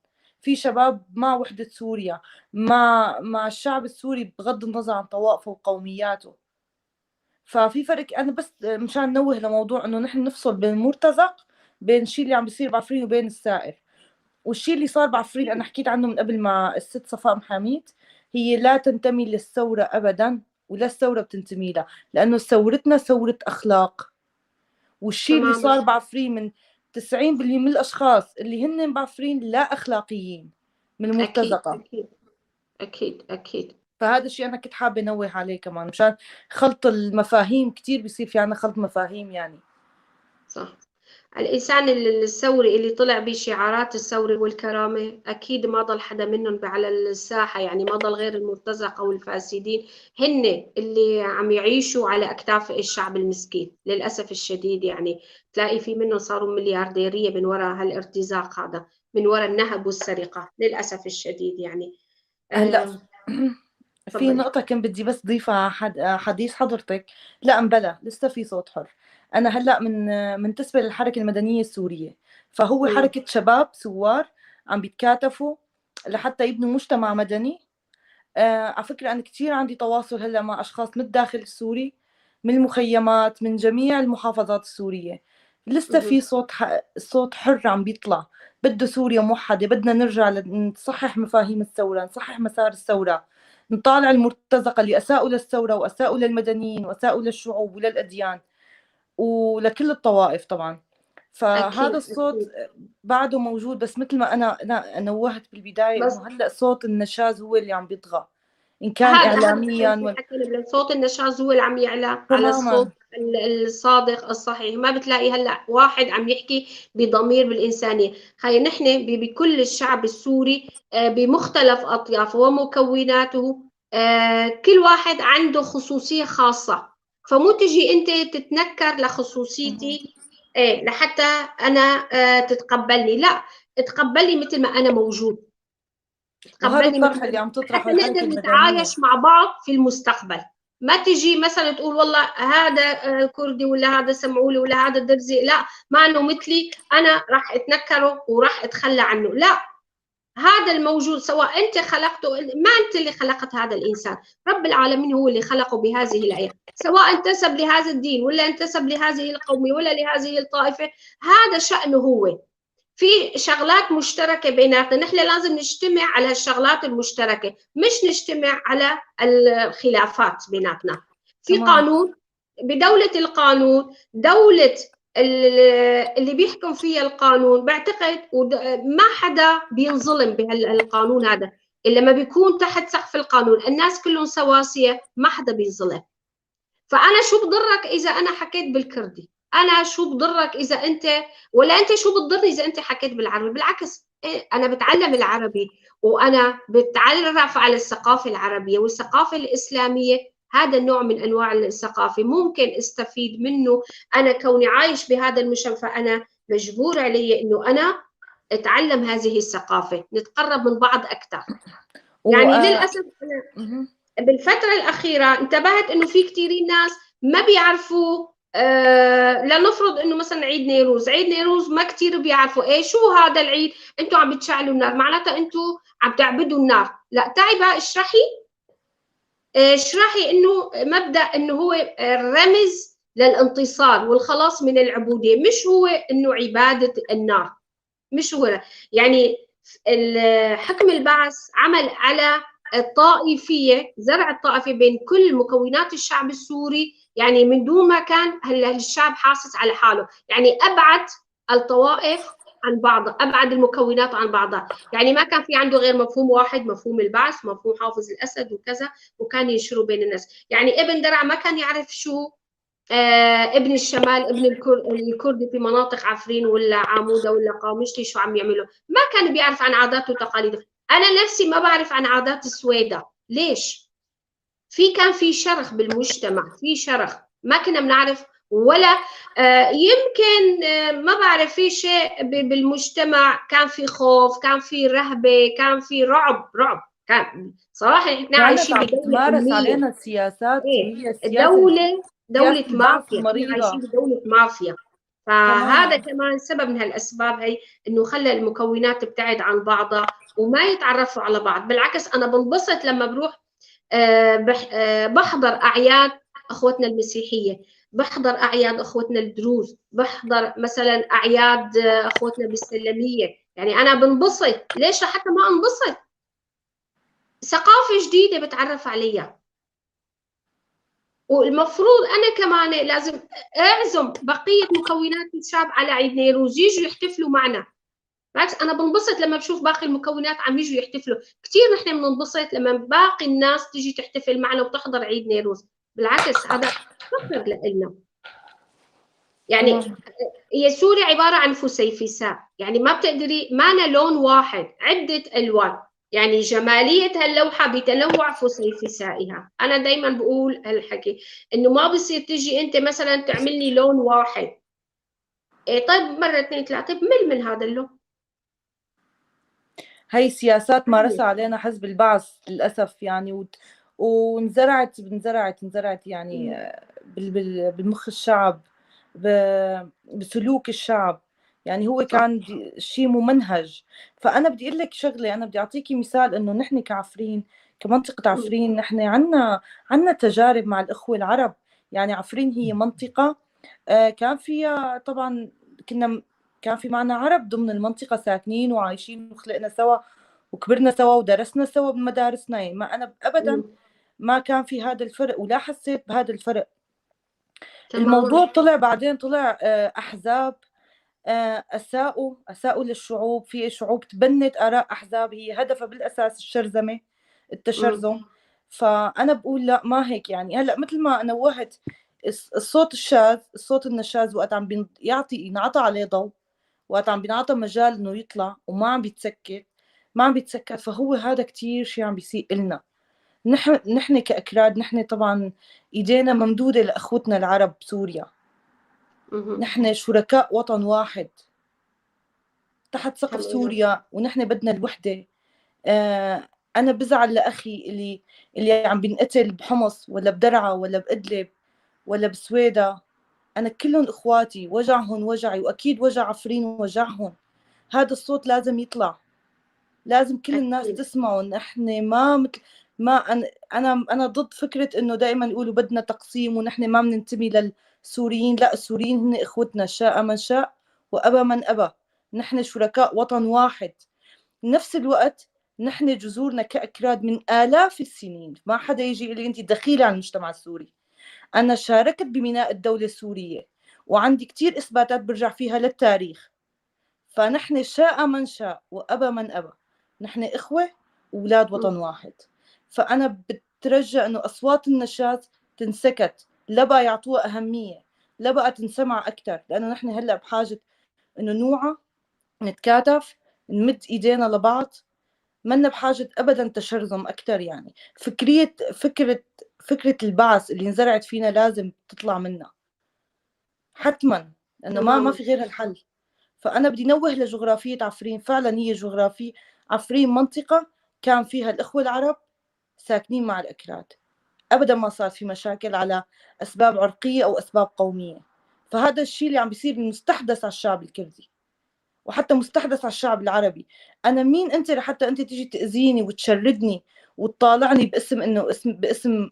في شباب مع وحدة سوريا، مع الشعب السوري بغض النظر عن طوائفه وقومياته. ففي فرق. أنا بس مشان نوه لموضوع إنه نحن نفصل بين المرتزق، بين الشيء اللي عم بيصير بعفرين، وبين السائر. والشيء اللي صار بعفرين أنا حكيت عنه من قبل مع الست صفاء محاميد، هي لا تنتمي للثورة أبدا، ولا الثورة بتنتمي لها، لأنه ثورتنا ثورة أخلاق. والشيء اللي صار بعفرين من 90% من الأشخاص اللي هن بعفرين لا أخلاقيين من المرتزقة. أكيد أكيد أكيد. فهذا الشيء أنا كنت حابة أنوه عليه كمان، مشان خلط المفاهيم كتير بيصير في عنا خلط مفاهيم يعني. صح. الإنسان الثوري اللي طلع بشعارات الثورة والكرامة أكيد ما ضل حدا منهم على الساحة، يعني ما ضل غير المرتزقة والفاسدين، هن اللي عم يعيشوا على أكتاف الشعب المسكين للأسف الشديد. يعني تلاقي في منهم صاروا مليارديرية من وراء هالارتزاق هذا، من وراء النهب والسرقة للأسف الشديد. يعني هلا في نقطة كان بدي بس ضيفها حديث حضرتك. لا مبلا لسه في صوت حر. أنا هلا من تسبة للحركة المدنية السورية، فهو حركة شباب ثوار عم بيتكاتفوا لحتى يبنوا مجتمع مدني. على فكرة أنا كتير عندي تواصل هلا مع أشخاص من الداخل السوري، من المخيمات، من جميع المحافظات السورية. لسه في صوت حر عم بيطلع، بده سوريا موحدة، بدنا نرجع نصحح مفاهيم الثورة، نصحح مسار الثورة، نطالع المرتزقة اللي أساءوا للثورة وأساءوا للمدنيين وأساءوا للشعوب وللأديان ولكل الطوائف طبعا. فهذا الصوت بعده موجود، بس مثل ما أنا نوهت بالبداية إنه هلأ صوت النشاز هو اللي عم بيطغى، إن كان إعلاميا. صوت النشاز هو اللي عم يعلى على الصوت الصادق الصحيح. ما بتلاقي هلا واحد عم يحكي بضمير بالإنسانية. خلي نحن بكل الشعب السوري بمختلف أطيافه ومكوناته، كل واحد عنده خصوصية خاصة. فمو تجي أنت تتنكر لخصوصيتي لحتى أنا تتقبلني. لا، تقبلني مثل ما أنا موجود. وهذا الطرح اللي عم تطرحه حتى نقدر نتعايش مع بعض في المستقبل. ما تجي مثلا تقول والله هذا كردي ولا هذا سمعولي ولا هذا درزي، لا ما انه مثلي انا راح اتنكره وراح اتخلى عنه. لا، هذا الموجود سواء انت خلقته، ما انت اللي خلقت هذا الانسان، رب العالمين هو اللي خلقه بهذه الايه، سواء انتسب لهذا الدين ولا انتسب لهذه القوميه ولا لهذه الطائفه، هذا شأنه هو. في شغلات مشتركة بيناتنا، نحن لازم نجتمع على الشغلات المشتركة، مش نجتمع على الخلافات بيناتنا. في قانون، بدولة القانون، دولة اللي بيحكم فيها القانون، بعتقد ما حدا بينظلم بهالقانون هذا إلا ما بيكون تحت سقف القانون، الناس كلهم سواسية، ما حدا بينظلم. فأنا شو بضرك إذا أنا حكيت بالكردي؟ أنا شو بضرك إذا أنت، ولا أنت شو بتضرني إذا أنت حكيت بالعربي؟ بالعكس أنا بتعلم العربي وأنا بتعرف على الثقافة العربية والثقافة الإسلامية. هذا النوع من أنواع الثقافة ممكن استفيد منه أنا كوني عايش بهذا المجتمع، فأنا مجبور علي إنه أنا أتعلم هذه الثقافة، نتقرب من بعض أكثر. و... يعني للأسف أنا مهم. بالفترة الأخيرة انتبهت إنه في كثيرين ناس ما بيعرفوا. لنفرض إنه مثلا عيد نيروز، عيد نيروز ما كثير بيعرفوا إيه شو هذا العيد، أنتوا عم بتشعلوا النار معناتها أنتوا عم تعبدوا النار. لا، تعي بقى اشرحي إنه مبدأ إنه هو رمز للانتصار والخلاص من العبودية، مش هو إنه عبادة النار، مش هو. يعني حكم البعث عمل على الطائفية، زرع الطائفية بين كل مكونات الشعب السوري، يعني من دون ما كان الشعب حاسس على حاله، يعني أبعد الطوائف عن بعضها، أبعد المكونات عن بعضها. يعني ما كان في عنده غير مفهوم واحد، مفهوم البعث، مفهوم حافظ الأسد وكذا، وكان ينشره بين الناس. يعني ابن درع ما كان يعرف شو ابن الشمال، ابن الكردي في مناطق عفرين ولا عمودة ولا قامشلي شو عم يعملوا، ما كان بيعرف عن عاداته وتقاليده. أنا نفسي ما بعرف عن عادات السويدة. ليش؟ كان في شرخ بالمجتمع، في شرخ ما كنا بنعرف ولا يمكن ما بعرف في شيء بالمجتمع، كان في خوف، كان في رهبة، كان في رعب كان صراحة احنا كانت عايشين عم بدولة تمارس أمنية. علينا سياسات، ايه، هي دولة سياسة البعث مافيا، احنا عايشين المريضة بدولة مافيا. فهذا تماما. كمان سبب من هالأسباب هي، إنه خلى المكونات تبتعد عن بعضها وما يتعرفوا على بعض. بالعكس أنا بنبسط لما بروح بحضر أعياد أخوتنا المسيحية، بحضر أعياد أخوتنا الدروز، بحضر مثلا أعياد أخوتنا بالسلمية. يعني أنا بنبسط. ليش لحتى ما أنبسط؟ ثقافة جديدة بتعرف عليها. والمفروض أنا كمان لازم أعزم بقية مكونات الشعب على عيد نيروز يجوا يحتفلوا معنا. بالعكس أنا بنبسط لما بشوف باقي المكونات عم يجوا يحتفلوا. كثير نحن بننبسط لما باقي الناس تيجي تحتفل معنا وتحضر عيد نيروز. بالعكس هذا فخر لنا. يعني تمام. هي سوريا عبارة عن فسيفساء، يعني ما بتقدري، ما لون واحد، عدة ألوان. يعني جمالية هاللوحة بتنوع فسيفسائها. أنا دايما بقول هالحكي إنه ما بصير تجي أنت مثلا تعمل لي لون واحد. إيه طيب مرة اثنين ثلاثة بمل من هذا اللون. هي سياسات مارسها علينا حزب البعث للأسف يعني، وانزرعت يعني بالمخ الشعب، بسلوك الشعب. يعني هو صح. كان شيء ممنهج. فأنا بدي أقول لك شغلة، أنا بدي أعطيكي مثال إنه نحن كعفرين، كمنطقة عفرين، نحن عنا تجارب مع الإخوة العرب. يعني عفرين هي منطقة كان فيها طبعا، كنا كان في معنا عرب ضمن المنطقة ساكنين وعايشين وخلقنا سوا وكبرنا سوا ودرسنا سوا بمدارسنا. يعني ما أنا أبدا ما كان في هذا الفرق ولا حسيت بهذا الفرق. الموضوع تمام. طلع بعدين، طلع أحزاب أساءوا للشعوب. في شعوب تبنت آراء أحزاب هي هدفها بالأساس الشرذمة، التشرذم. فأنا بقول لا، ما هيك. يعني هلا مثل ما نوهت، الصوت الشاذ، الصوت النشاز وقت عم ينعطى عليه ضوء، وقت عم بينعطى مجال انه يطلع وما عم بيتسكت، فهو هذا كتير شيء عم بيسيء إلنا. نحن كأكراد، نحن طبعا ايدينا ممدودة لأخوتنا العرب بسوريا. نحن شركاء وطن واحد تحت سقف تمام. سوريا، ونحن بدنا الوحدة. أنا بزعل لأخي اللي عم بينقتل بحمص ولا بدرعا ولا بإدلب ولا بسويدا. أنا كلهم إخواتي، وجعهم وجعي، وأكيد وجع عفرين وجعهم. هذا الصوت لازم يطلع، لازم كل الناس أكيد. تسمعه. نحن ما مثل ما أنا ضد فكرة إنه دائما يقولوا بدنا تقسيم ونحن ما بننتمي للسوريين. لا، السوريين هن إخوتنا، شاء من شاء وأبى من أبى. نحن شركاء وطن واحد. نفس الوقت نحن جذورنا كأكراد من آلاف السنين. ما حدا يجي يقول لي أنت دخيلة على المجتمع السوري. أنا شاركت ببناء الدولة السورية وعندي كتير إثباتات برجع فيها للتاريخ. فنحن شاء من شاء وأبى من أبى، نحن إخوة وولاد وطن واحد. فأنا بترجى أنه أصوات النشاز تنسكت، لا بقى يعطوها أهمية. لا بقى تنسمع أكتر، لأنه نحن هلأ بحاجة إنه نوعى، نتكاتف، نمد إيدينا لبعض، منا بحاجة أبدا تشرذم أكتر. يعني فكرة البعث اللي انزرعت فينا لازم تطلع منا حتما، لأنه ما في غير الحل. فأنا بدي نوه لجغرافية عفرين، فعلا هي جغرافية عفرين منطقة كان فيها الإخوة العرب ساكنين مع الأكراد، أبدا ما صار في مشاكل على أسباب عرقية أو أسباب قومية. فهذا الشيء اللي عم بيصير مستحدث على الشعب الكردي وحتى مستحدث على الشعب العربي. أنا مين أنت لحتى أنت تيجي تأذيني وتشردني وتطالعني باسم إنه باسم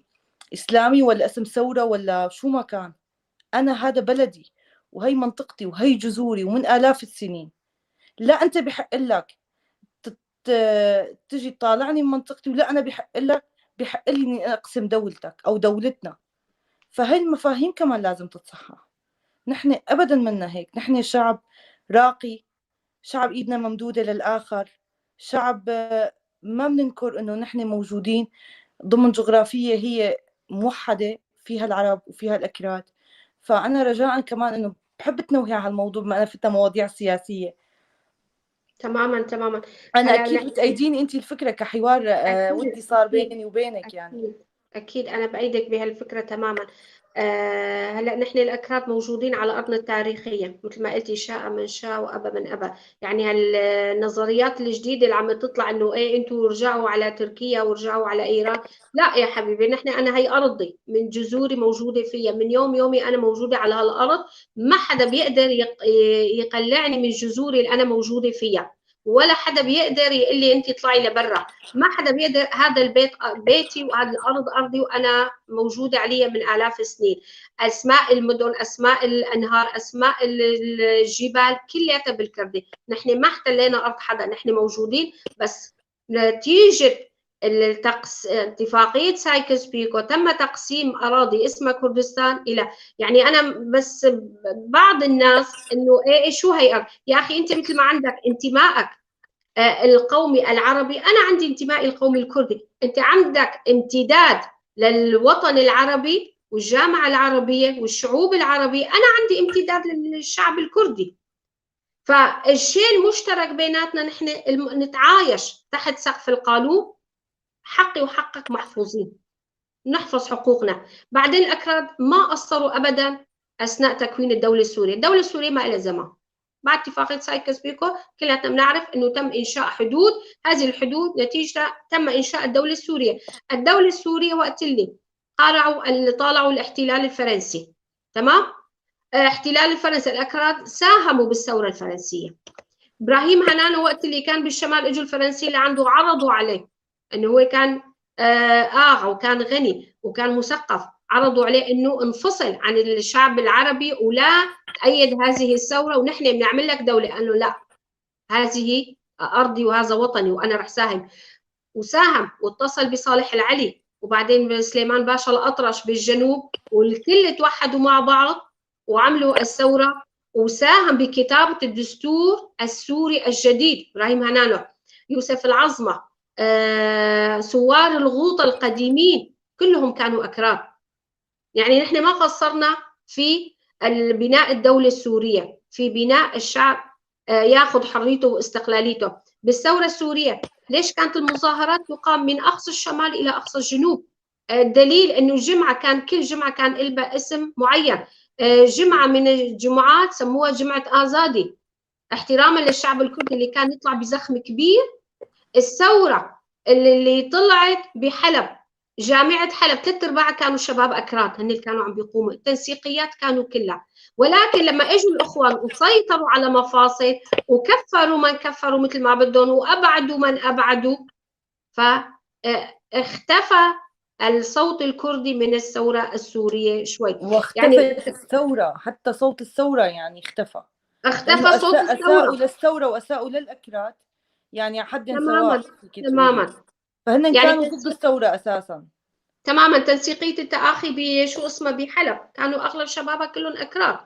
إسلامي ولا اسم ثورة ولا شو ما كان؟ أنا هذا بلدي وهي منطقتي وهي جذوري ومن آلاف السنين. لا أنت بحق لك تجي تطالعني من منطقتي، ولا أنا بحق لي إني أقسم دولتك أو دولتنا. فهي المفاهيم كمان لازم تتصحح. نحن أبدا منا هيك، نحن شعب راقي، شعب إيدنا ممدودة للآخر، شعب ما بننكر إنه نحن موجودين ضمن جغرافية هي موحدة فيها العرب وفيها الأكراد. فأنا رجاء كمان إنه بحب تنوهي على الموضوع بما أنا فتها مواضيع سياسية. تماما. أنا أكيد بتأيديني أنت الفكرة كحوار ودي صار أكيد. بيني وبينك يعني. أكيد أنا بأيدك بهالفكرة تماما. هلا نحن الأكراد موجودين على أرضنا التاريخية مثل ما قلتي، شاء من شاء وأبى من أبى. يعني هالنظريات الجديدة اللي عم تطلع إنه إيه أنتوا رجعوا على تركيا ورجعوا على إيران، لا يا حبيبي، نحن أنا هي أرضي من جذوري موجودة فيها، من يومي أنا موجودة على هالأرض، ما حدا بيقدر يقلعني من جذوري اللي أنا موجودة فيها، ولا حدا بيقدر يقول لي أنت اطلعي لبرا. ما حدا بيقدر، هذا البيت بيتي وهذه الأرض أرضي وأنا موجودة عليها من آلاف السنين. أسماء المدن، أسماء الأنهار، أسماء الجبال كلها بالكردي. نحن ما احتلينا أرض حدا، نحن موجودين بس نتيجة اتفاقية سايكس بيكو تم تقسيم أراضي اسمها كردستان إلى، يعني أنا بس بعض الناس إنه إيه شو هي أرض يا أخي؟ أنت مثل ما عندك انتمائك القومي العربي، أنا عندي انتمائي القومي الكردي، أنت عندك امتداد للوطن العربي والجامعة العربية والشعوب العربية، أنا عندي امتداد للشعب الكردي. فالشيء المشترك بيناتنا نحن نتعايش تحت سقف القانون، حقي وحقك محفوظين، نحفظ حقوقنا. بعدين الأكراد ما قصروا أبدا أثناء تكوين الدولة السورية. الدولة السورية ما لها زمان، بعد اتفاقية سايكس بيكو كلنا بنعرف انه تم انشاء حدود، هذه الحدود نتيجة تم انشاء الدولة السورية. الدولة السورية وقت اللي طالعوا الاحتلال الفرنسي، تمام؟ احتلال الفرنسي، الأكراد ساهموا بالثورة الفرنسية. إبراهيم هنانو وقت اللي كان بالشمال اجوا الفرنسي اللي عنده عرضوا عليه انه هو كان وكان غني وكان مثقف، عرضوا عليه انه انفصل عن الشعب العربي ولا تأيد هذه الثورة ونحن بنعمل لك دولة. قال له لا، هذه أرضي وهذا وطني وأنا رح ساهم. وساهم واتصل بصالح العلي وبعدين سليمان باشا الأطرش بالجنوب، والكل توحدوا مع بعض وعملوا الثورة، وساهم بكتابة الدستور السوري الجديد. إبراهيم هنانو، يوسف العظمة، سوار الغوطة القديمين كلهم كانوا أكراد. يعني نحن ما قصرنا في بناء الدولة السورية، في بناء الشعب ياخذ حريته واستقلاليته. بالثورة السورية ليش كانت المظاهرات تقام من أقصى الشمال إلى أقصى الجنوب؟ الدليل إنه الجمعة كان كل جمعة كان لها اسم معين. جمعة من الجمعات سموها جمعة آزادي احتراما للشعب الكردي اللي كان يطلع بزخم كبير. الثورة اللي طلعت بحلب، جامعة حلب 3/4 كانوا شباب أكراد، هن اللي كانوا عم بيقوموا، التنسيقيات كانوا كلها. ولكن لما اجوا الإخوان وسيطروا على مفاصل وكفروا من كفروا مثل ما بدهم وأبعدوا من أبعدوا، فاختفى الصوت الكردي من الثورة السورية شوي. واختفت يعني الثورة، حتى صوت الثورة يعني اختفى صوت الثورة، أساءوا للثورة وأساءوا للأكراد يعني حد سواء تماما. فهن يعني كانوا ضد الثورة أساسا. تماما. تنسيقية التآخي بشو اسمه بحلب كانوا أغلب شبابها كلهم أكراد.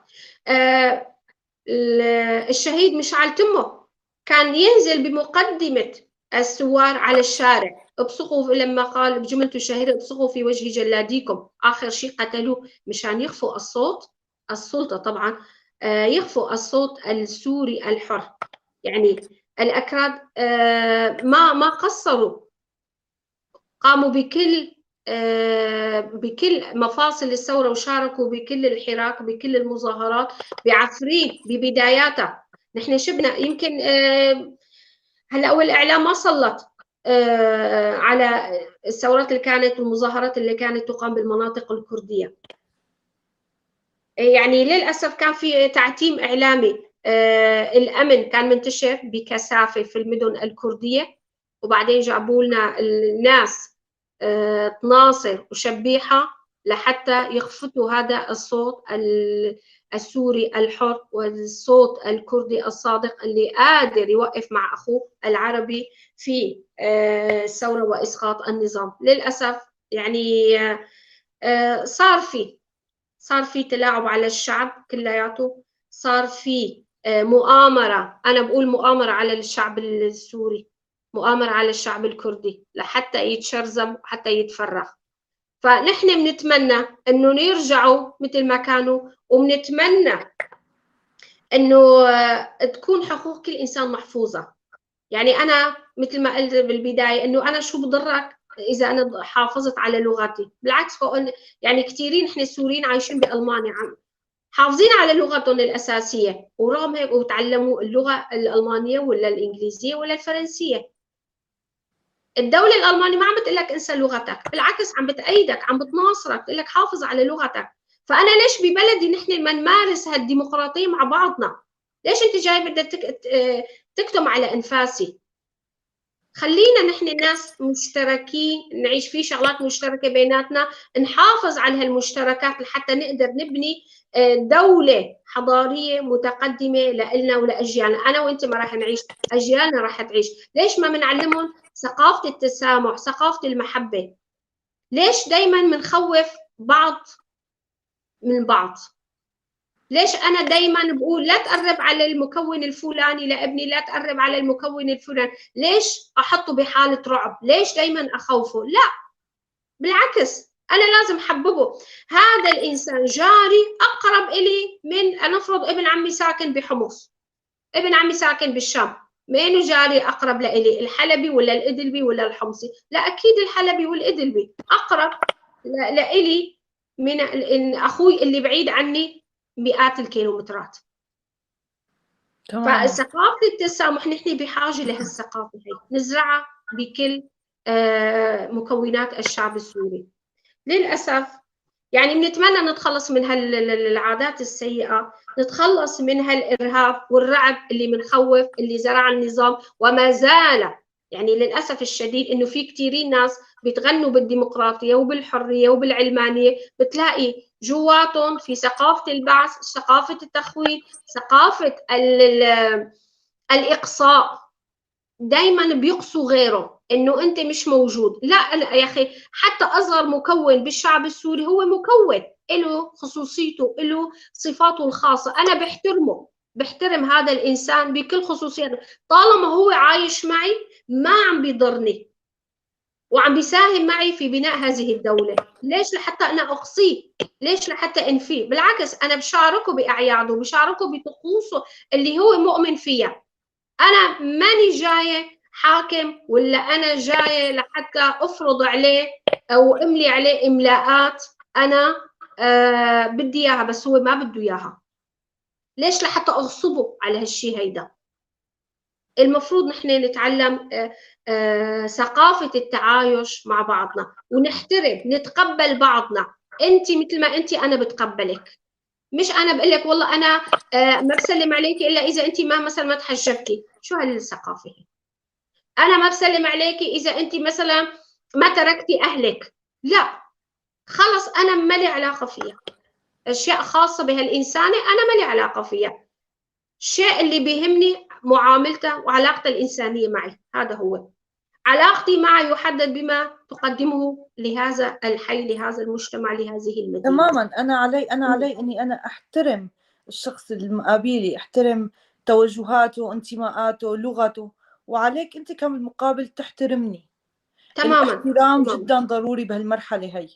الشهيد مشعل تمه كان ينزل بمقدمة الثوار على الشارع، ابصقوا لما قال بجملته الشهيرة ابصقوا في وجه جلاديكم، آخر شيء قتلوه مشان يخفوا الصوت السلطة طبعا يخفوا الصوت السوري الحر. يعني الأكراد ما قصروا، قاموا بكل مفاصل الثورة وشاركوا بكل الحراك، بكل المظاهرات، بعفريت ببداياتها. نحن شفنا يمكن هلا أول الإعلام ما سلط على الثورات اللي كانت والمظاهرات اللي كانت تقام بالمناطق الكردية. يعني للأسف كان في تعتيم إعلامي. الأمن كان منتشر بكثافة في المدن الكردية، وبعدين جابوا لنا الناس ناصر وشبيحة لحتى يخفتوا هذا الصوت السوري الحر والصوت الكردي الصادق اللي قادر يوقف مع أخوه العربي في الثورة وإسقاط النظام. للأسف يعني صار في تلاعب على الشعب كلياته، صار في مؤامرة، أنا بقول مؤامرة على الشعب السوري، مؤامرة على الشعب الكردي لحتى يتشرذم وحتى يتفرغ. فنحن بنتمنى إنه يرجعوا مثل ما كانوا، وبنتمنى إنه تكون حقوق كل إنسان محفوظة. يعني أنا مثل ما قلت بالبداية إنه أنا شو بضرك إذا أنا حافظت على لغتي؟ بالعكس، يعني كثيرين إحنا السوريين عايشين بألمانيا حافظين على لغتهم الأساسية، ورغم هيك وتعلموا اللغة الألمانية ولا الإنجليزية ولا الفرنسية. الدولة الألمانية ما عم بتقول لك انسى لغتك، بالعكس عم بتأيدك، عم بتناصرك، بتقول لك حافظ على لغتك. فأنا ليش ببلدي نحن ما نمارس هالديمقراطية مع بعضنا؟ ليش أنت جاي بدك تكتم على أنفاسي؟ خلينا نحن ناس مشتركين، نعيش في شغلات مشتركة بيناتنا، نحافظ على هالمشتركات لحتى نقدر نبني دولة حضارية متقدمة لإلنا ولأجيالنا. أنا وأنت ما راح نعيش، أجيالنا راح تعيش. ليش ما بنعلمهم ثقافة التسامح، ثقافة المحبة؟ ليش دايما بنخوف بعض من بعض؟ ليش أنا دايما بقول لا تقرب على المكون الفلاني لابني، لا تقرب على المكون الفلاني؟ ليش أحطه بحالة رعب؟ ليش دايما أخوفه؟ لا، بالعكس، أنا لازم أحببه. هذا الإنسان جاري أقرب إلي من، نفرض ابن عمي ساكن بحمص، ابن عمي ساكن بالشام، مين جاري أقرب لإلي؟ الحلبي ولا الإدلبي ولا الحمصي؟ لا، أكيد الحلبي والإدلبي أقرب لإلي من أخوي اللي بعيد عني مئات الكيلومترات. فثقافة التسامح نحن بحاجة لهالثقافة هي، نزرعها بكل مكونات الشعب السوري. للأسف يعني بنتمنى نتخلص من هالعادات السيئة، نتخلص من هالإرهاب والرعب اللي منخوف اللي زرع النظام وما زال. يعني للأسف الشديد إنه في كثيرين ناس بيتغنوا بالديمقراطية وبالحرية وبالعلمانية، بتلاقي جواتهم في ثقافة البعث، ثقافة التخوين، ثقافة الإقصاء. دايما بيقصوا غيره انه انت مش موجود. لا يا اخي، حتى اصغر مكون بالشعب السوري هو مكون له خصوصيته، له صفاته الخاصه. انا بحترم هذا الانسان بكل خصوصياته، طالما هو عايش معي ما عم بيضرني وعم بيساهم معي في بناء هذه الدوله. ليش لحتى انا اقصيه؟ ليش لحتى انفيه؟ بالعكس، انا بشاركه باعياده، بشاركه بطقوسه اللي هو مؤمن فيها. أنا ماني جاية حاكم ولا أنا جاية لحتى أفرض عليه أو أملي عليه إملاءات أنا بدي إياها بس هو ما بده إياها. ليش لحتى أغصبه على هالشي هيدا؟ المفروض نحن نتعلم ثقافة التعايش مع بعضنا، ونحترم نتقبل بعضنا. أنت مثل ما أنت أنا بتقبلك، مش انا بقول لك والله انا ما بسلم عليكي الا اذا انت ما مثلا ما تحجبتي. شو هالثقافه هي؟ انا ما بسلم عليكي اذا انت مثلا ما تركتي اهلك. لا، خلص انا ما لي علاقه فيها. اشياء خاصه بهالانسانه انا ما لي علاقه فيها. الشيء اللي بيهمني معاملته وعلاقته الانسانيه معي، هذا هو. علاقتي معه يحدد بما تقدمه لهذا الحي، لهذا المجتمع، لهذه المدينه. تماما. انا علي اني انا احترم الشخص المقابلي، احترم توجهاته، انتماءاته، لغته، وعليك انت كم المقابل تحترمني. تماما. الاحترام جدا ضروري بهالمرحله هي.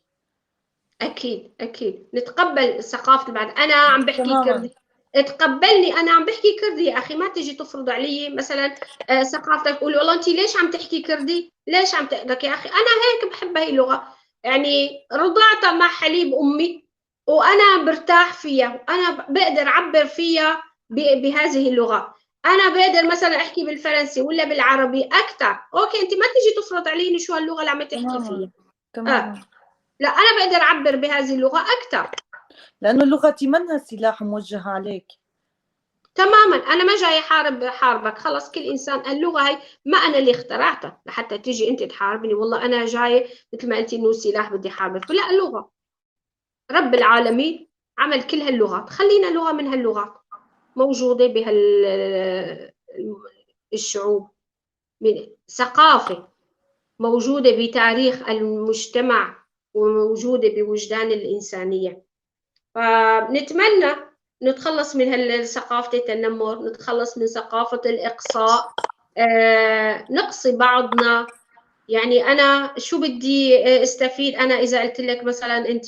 أكيد نتقبل ثقافة البعض. أنا عم بحكي تماما. كردي، تقبلني، أنا عم بحكي كردي يا أخي، ما تجي تفرض علي مثلا ثقافتك، قولي والله أنت ليش عم تحكي كردي؟ ليش عم تقدك يا أخي؟ أنا هيك بحب هاي اللغة، يعني رضعتها مع حليب أمي وأنا برتاح فيها، وأنا بقدر أعبر فيها بهذه اللغة. أنا بقدر مثلا أحكي بالفرنسي ولا بالعربي أكثر، أوكي أنت ما تجي تفرض علي شو اللغة اللي عم تحكي فيها. تماما. لا أنا بقدر أعبر بهذه اللغة أكثر. لأنه لغتي منها سلاح موجه عليك. تماما، أنا ما جاي حاربك، خلص كل إنسان اللغة هي ما أنا اللي اخترعتها لحتى تيجي أنت تحاربني، والله أنا جاي مثل ما أنت إنه سلاح بدي حاربك، لا، اللغة رب العالمين عمل كل هاللغات، خلينا لغة من هاللغات موجودة الشعوب، من ثقافة موجودة بتاريخ المجتمع وموجودة بوجدان الإنسانية. فنتمنى نتخلص من ثقافة التنمر، نتخلص من ثقافة الإقصاء، نقصي بعضنا. يعني أنا شو بدي استفيد أنا إذا قلت لك مثلا أنت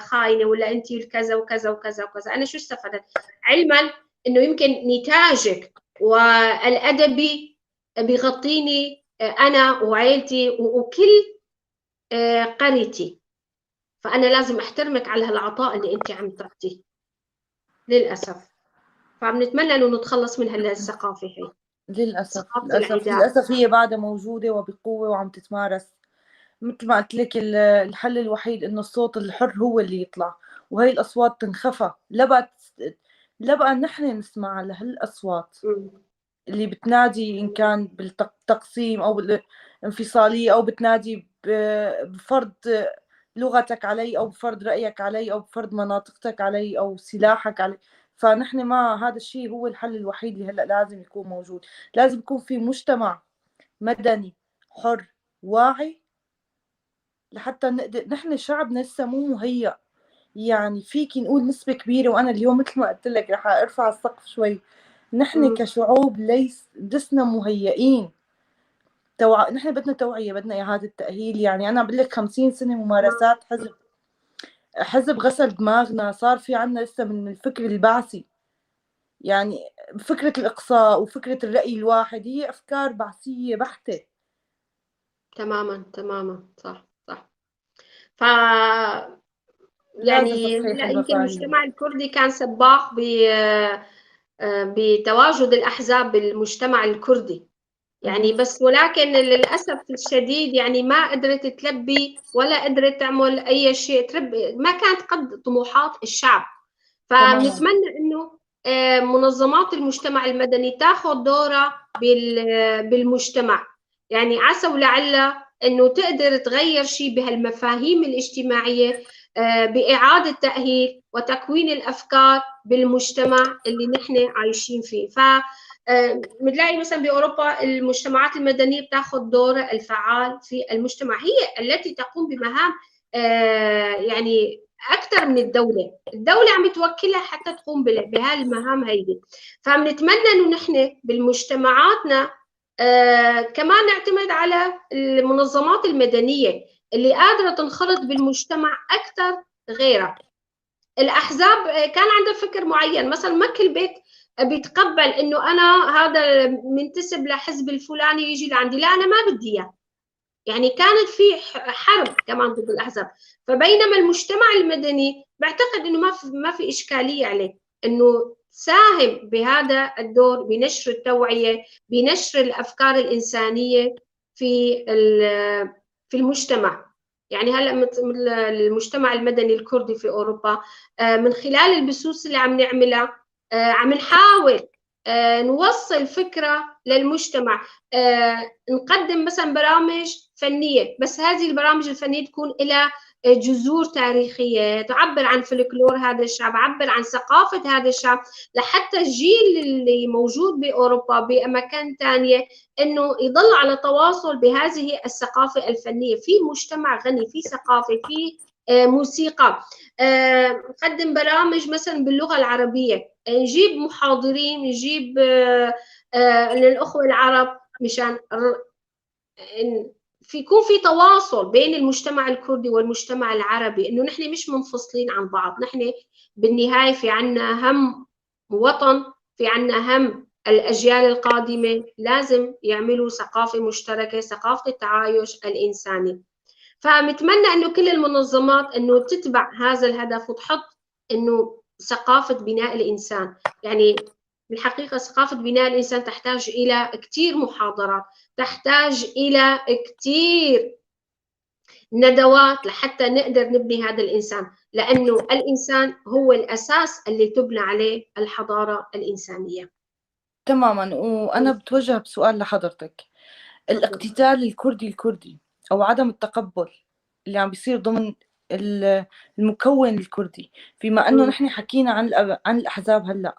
خاينة ولا أنت كذا وكذا وكذا وكذا، أنا شو استفدت؟ علما إنه يمكن نتاجك والأدبي بيغطيني أنا وعائلتي وكل قريتي، فأنا لازم أحترمك على هالعطاء اللي أنت عم تعطيه للأسف. فبنتمنى إنه نتخلص من هالثقافة هي، للأسف ثقافة للأسف العداء. للأسف هي بعدها موجودة وبقوة وعم تتمارس. مثل ما قلت لك الحل الوحيد إنه الصوت الحر هو اللي يطلع، وهي الأصوات تنخفى. لا بقى نحن نسمع لهالأصوات اللي بتنادي إن كان بالتقسيم أو بالانفصالية، أو بتنادي بفرض لغتك علي، أو بفرض رأيك علي، أو بفرض مناطقتك علي، أو سلاحك علي. فنحن ما هذا الشيء هو الحل الوحيد اللي هلأ لازم يكون موجود. لازم يكون في مجتمع مدني حر واعي، لحتى نقدر. نحن شعبنا لسه مو مهيأ، يعني فيك نقول نسبة كبيرة، وأنا اليوم مثل ما قلت لك رح أرفع السقف شوي. نحن كشعوب لسنا مهيئين. نحن بدنا توعية، بدنا إعادة تأهيل. يعني أنا بقول لك 50 سنة ممارسات حزب غسل دماغنا. صار في عنا لسه من الفكر البعثي، يعني فكرة الإقصاء وفكرة الرأي الواحد هي أفكار بعثية بحتة. تماما صح. ف لازم يعني تصحيح لا، يمكن المفاهيم. المجتمع الكردي كان سباق بتواجد الأحزاب بالمجتمع الكردي، يعني بس ولكن للأسف الشديد يعني ما قدرت تلبي ولا قدرت تعمل أي شيء، ما كانت قد طموحات الشعب. فبنتمنى إنه منظمات المجتمع المدني تاخذ دورها بالمجتمع، يعني عسى ولعل إنه تقدر تغير شيء بهالمفاهيم الاجتماعية، بإعادة تأهيل وتكوين الأفكار بالمجتمع اللي نحن عايشين فيه. بنلاقي مثلا بأوروبا المجتمعات المدنية بتاخذ دور الفعال في المجتمع، هي التي تقوم بمهام يعني أكثر من الدولة عم توكلها حتى تقوم بهالمهام هيدي. فبنتمنى إنه نحن بالمجتمعاتنا كمان نعتمد على المنظمات المدنية اللي قادرة تنخرط بالمجتمع أكثر غيرها. الأحزاب كان عندها فكر معين، مثلا ما كل بيت بيتقبل إنه أنا هذا منتسب لحزب الفلاني يجي لعندي، لا أنا ما بدي إياه. يعني كانت في حرب كمان ضد الأحزاب. فبينما المجتمع المدني بعتقد إنه ما في إشكالية عليه إنه ساهم بهذا الدور بنشر التوعية، بنشر الأفكار الإنسانية في المجتمع. يعني هلا المجتمع المدني الكردي في أوروبا من خلال البثوث اللي عم نعملها عم نحاول نوصل فكرة للمجتمع، نقدم مثلا برامج فنية، بس هذه البرامج الفنية تكون لها جذور تاريخية تعبر عن فلكلور هذا الشعب، تعبر عن ثقافة هذا الشعب، لحتى الجيل اللي موجود بأوروبا بأماكن تانية إنه يضل على تواصل بهذه الثقافة الفنية في مجتمع غني، في ثقافة، في موسيقى. نقدم برامج مثلا باللغة العربية، نجيب محاضرين، نجيب للأخوة العرب مشان يكون في تواصل بين المجتمع الكردي والمجتمع العربي، إنه نحن مش منفصلين عن بعض، نحن بالنهاية في عنا هم وطن، في عنا هم الأجيال القادمة، لازم يعملوا ثقافة مشتركة، ثقافة التعايش الإنساني. فمتمنى إنه كل المنظمات إنه تتبع هذا الهدف وتحط إنه ثقافة بناء الإنسان. يعني بالحقيقة ثقافة بناء الإنسان تحتاج إلى كتير محاضرات، تحتاج إلى كتير ندوات لحتى نقدر نبني هذا الإنسان، لأنه الإنسان هو الأساس اللي تبنى عليه الحضارة الإنسانية. تماما. وأنا بتوجه بسؤال لحضرتك، الاقتتال الكردي أو عدم التقبل اللي عم بيصير ضمن المكون الكردي، فيما أنه نحن حكينا عن الأحزاب هلأ،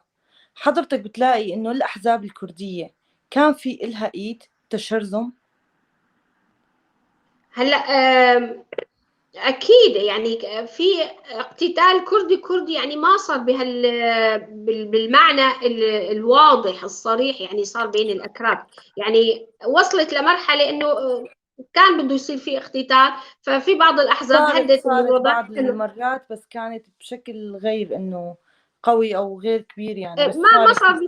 حضرتك بتلاقي إنه الأحزاب الكردية كان في إلها إيد تشرذم؟ هلا أكيد يعني في اقتتال كردي يعني ما صار بالمعنى الواضح الصريح، يعني صار بين الأكراد، يعني وصلت لمرحلة إنه كان بده يصير في اقتتال، ففي بعض الأحزاب هدت من صارت الوضع بعض إنه المرات، بس كانت بشكل غير إنه قوي أو غير كبير يعني، بس ما صارت. صار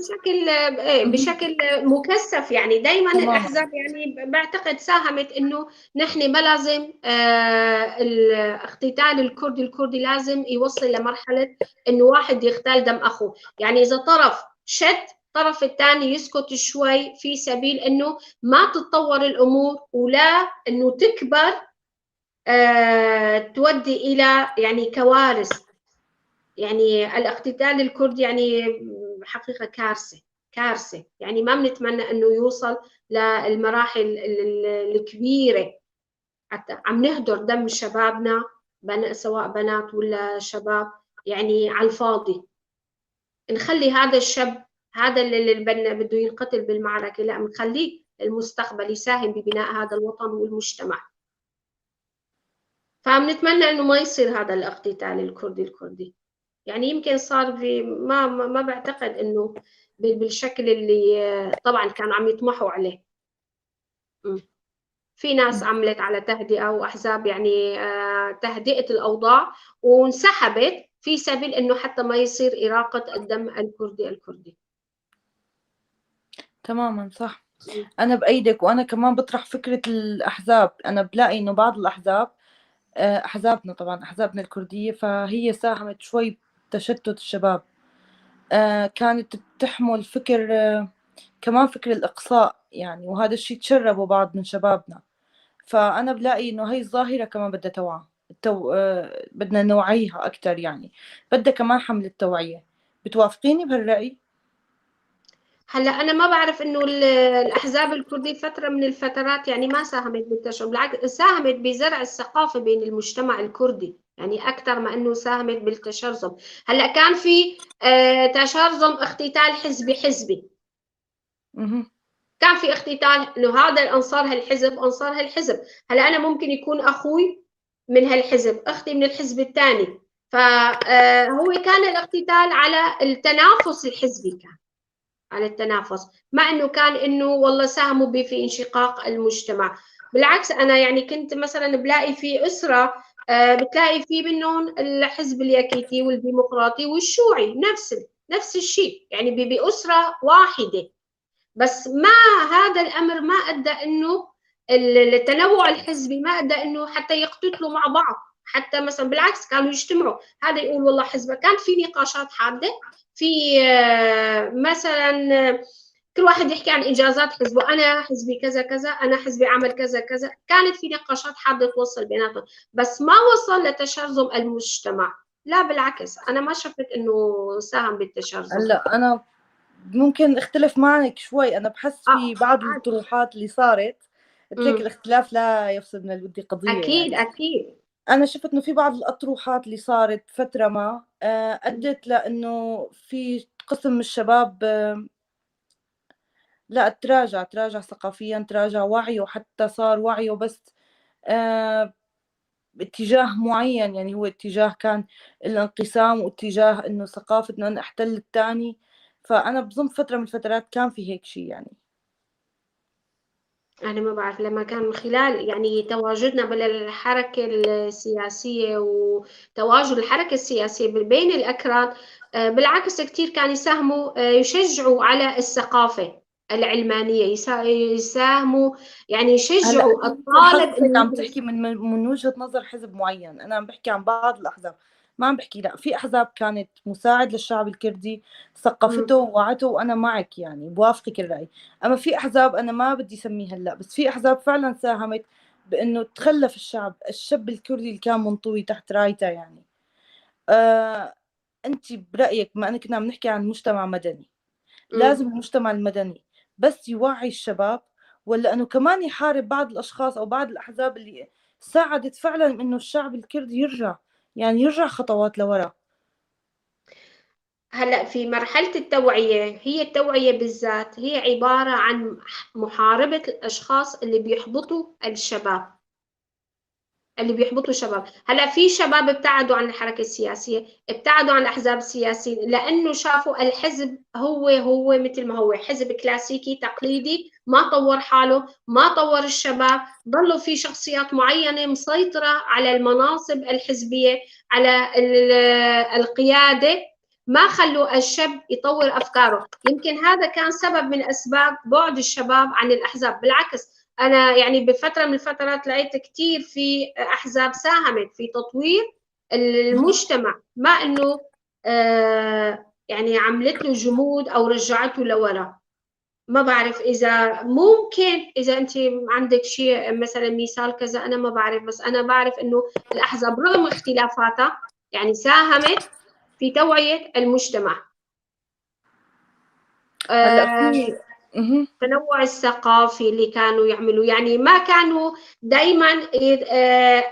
بشكل مكثف. يعني دائما تماما. الاحزاب يعني بعتقد ساهمت انه نحن ما لازم الاقتتال الكردي لازم يوصل لمرحله انه واحد يغتال دم اخوه. يعني اذا طرف شد الطرف الثاني يسكت شوي في سبيل انه ما تتطور الامور ولا انه تكبر تودي الى يعني كوارث. يعني الاقتتال الكردي يعني حقيقة كارثة يعني ما بنتمنى انه يوصل للمراحل الكبيرة، حتى عم نهدر دم شبابنا سواء بنات ولا شباب يعني على الفاضي. نخلي هذا الشاب هذا اللي بده ينقتل بالمعركة، لا نخليه المستقبل يساهم ببناء هذا الوطن والمجتمع. فبنتمنى انه ما يصير هذا الاقتتال الكردي. يعني يمكن صار في ما بعتقد انه بالشكل اللي طبعا كانوا عم يطمحوا عليه. في ناس عملت على تهدئة واحزاب يعني تهدئة الاوضاع وانسحبت في سبيل انه حتى ما يصير إراقة الدم الكردي. تماما صح. أنا بأيدك، وأنا كمان بطرح فكرة الأحزاب. أنا بلاقي إنه بعض الأحزاب، أحزابنا طبعا أحزابنا الكردية، فهي ساهمت شوي بتشتت الشباب. كانت بتحمل فكر، كمان فكر الإقصاء يعني، وهذا الشيء تشربه بعض من شبابنا. فأنا بلاقي إنه هاي الظاهرة كمان بدها توعى، بدنا نوعيها أكتر يعني، بدها كمان حملة توعية. بتوافقيني بهالرأي؟ هلا انا ما بعرف انه الاحزاب الكرديه فتره من الفترات يعني ما ساهمت بالتشرذم، بالعكس ساهمت بزرع الثقافه بين المجتمع الكردي يعني اكثر ما انه ساهمت بالتشرذم. هلا كان في تشرذم اقتتال حزبي. كان في اقتتال انه هذا الانصار هالحزب انصار هالحزب. هلا انا ممكن يكون اخوي من هالحزب، اختي من الحزب الثاني، فهو كان الاقتتال على التنافس الحزبي، كان على التنافس، مع انه كان انه والله ساهموا في انشقاق المجتمع. بالعكس انا يعني كنت مثلا بلاقي في اسره بتلاقي في منهم الحزب اليكيتي والديمقراطي والشيوعي نفس الشيء، يعني باسره واحده. بس ما هذا الامر ما ادى انه التنوع الحزبي ما ادى انه حتى يقتتلوا مع بعض، حتى مثلا بالعكس كانوا يجتمعوا، هذا يقول والله حزبه. كان في نقاشات حاده، في مثلا كل واحد يحكي عن انجازات حزبه، انا حزبي كذا كذا، انا حزبي عمل كذا كذا، كانت في نقاشات حاده توصل بيناتهم، بس ما وصل لتشرذم المجتمع. لا بالعكس انا ما شفت انه ساهم بالتشرذم. هلا أنا ممكن اختلف معك شوي. أنا بحس في بعض الطروحات اللي صارت، قلت لك الاختلاف لا يفسد من الود قضية اكيد يعني. اكيد. أنا شفت إنه في بعض الأطروحات اللي صارت فترة ما أدت لإنه في قسم من الشباب لا تراجع ثقافيا، تراجع وعيه، حتى صار وعيه بس باتجاه معين، يعني هو اتجاه كان الانقسام، واتجاه إنه ثقافة إنه أنا أحتل الثاني. فأنا بظن فترة من الفترات كان في هيك شيء يعني. أنا ما بعرف لما كان من خلال يعني تواجدنا بالحركة السياسية وتواجد الحركة السياسية بين الأكراد، بالعكس كتير كانوا يساهموا، يشجعوا على الثقافة العلمانية، يساهموا يعني هلا يشجعوا انت لاحظت الطالب انك إنه عم يدرس. تحكي من وجهة نظر حزب معين، انا عم بحكي عن بعض الاحزاب، ما عم بحكي لا في احزاب كانت مساعد للشعب الكردي، ثقفته مم. ووعته، وانا معك يعني بوافقك الرأي. اما في احزاب انا ما بدي اسميها هلا، بس في احزاب فعلا ساهمت بانه تخلف الشاب الكردي اللي كان منطوي تحت رايته يعني. آه انت برأيك، ما انا كنا عم نحكي عن مجتمع مدني، مم. لازم المجتمع المدني بس يوعي الشباب، ولا انه كمان يحارب بعض الاشخاص او بعض الاحزاب اللي ساعدت فعلا انه الشعب الكردي يرجع، يعني يرجع خطوات لورا؟ هلأ في مرحلة التوعية، هي التوعية بالذات هي عبارة عن محاربة الأشخاص اللي بيحبطوا الشباب، اللي بيحبطوا الشباب. هلا في شباب ابتعدوا عن الحركه السياسيه، ابتعدوا عن الاحزاب السياسيه لانه شافوا الحزب هو مثل ما هو حزب كلاسيكي تقليدي، ما طور حاله، ما طور الشباب، ضلوا في شخصيات معينه مسيطره على المناصب الحزبيه، على القياده، ما خلوا الشاب يطور افكاره. يمكن هذا كان سبب من اسباب بعد الشباب عن الاحزاب. بالعكس، أنا يعني بفترة من الفترات لقيت كتير في أحزاب ساهمت في تطوير المجتمع، ما إنه يعني عملت له جمود أو رجعته لورا. ما بعرف إذا ممكن، إذا أنت عندك شيء مثلا مثال كذا، أنا ما بعرف، بس أنا بعرف إنه الأحزاب رغم اختلافاتها يعني ساهمت في توعية المجتمع. هلا آه، في مهم. التنوع الثقافي اللي كانوا يعملوا، يعني ما كانوا دايما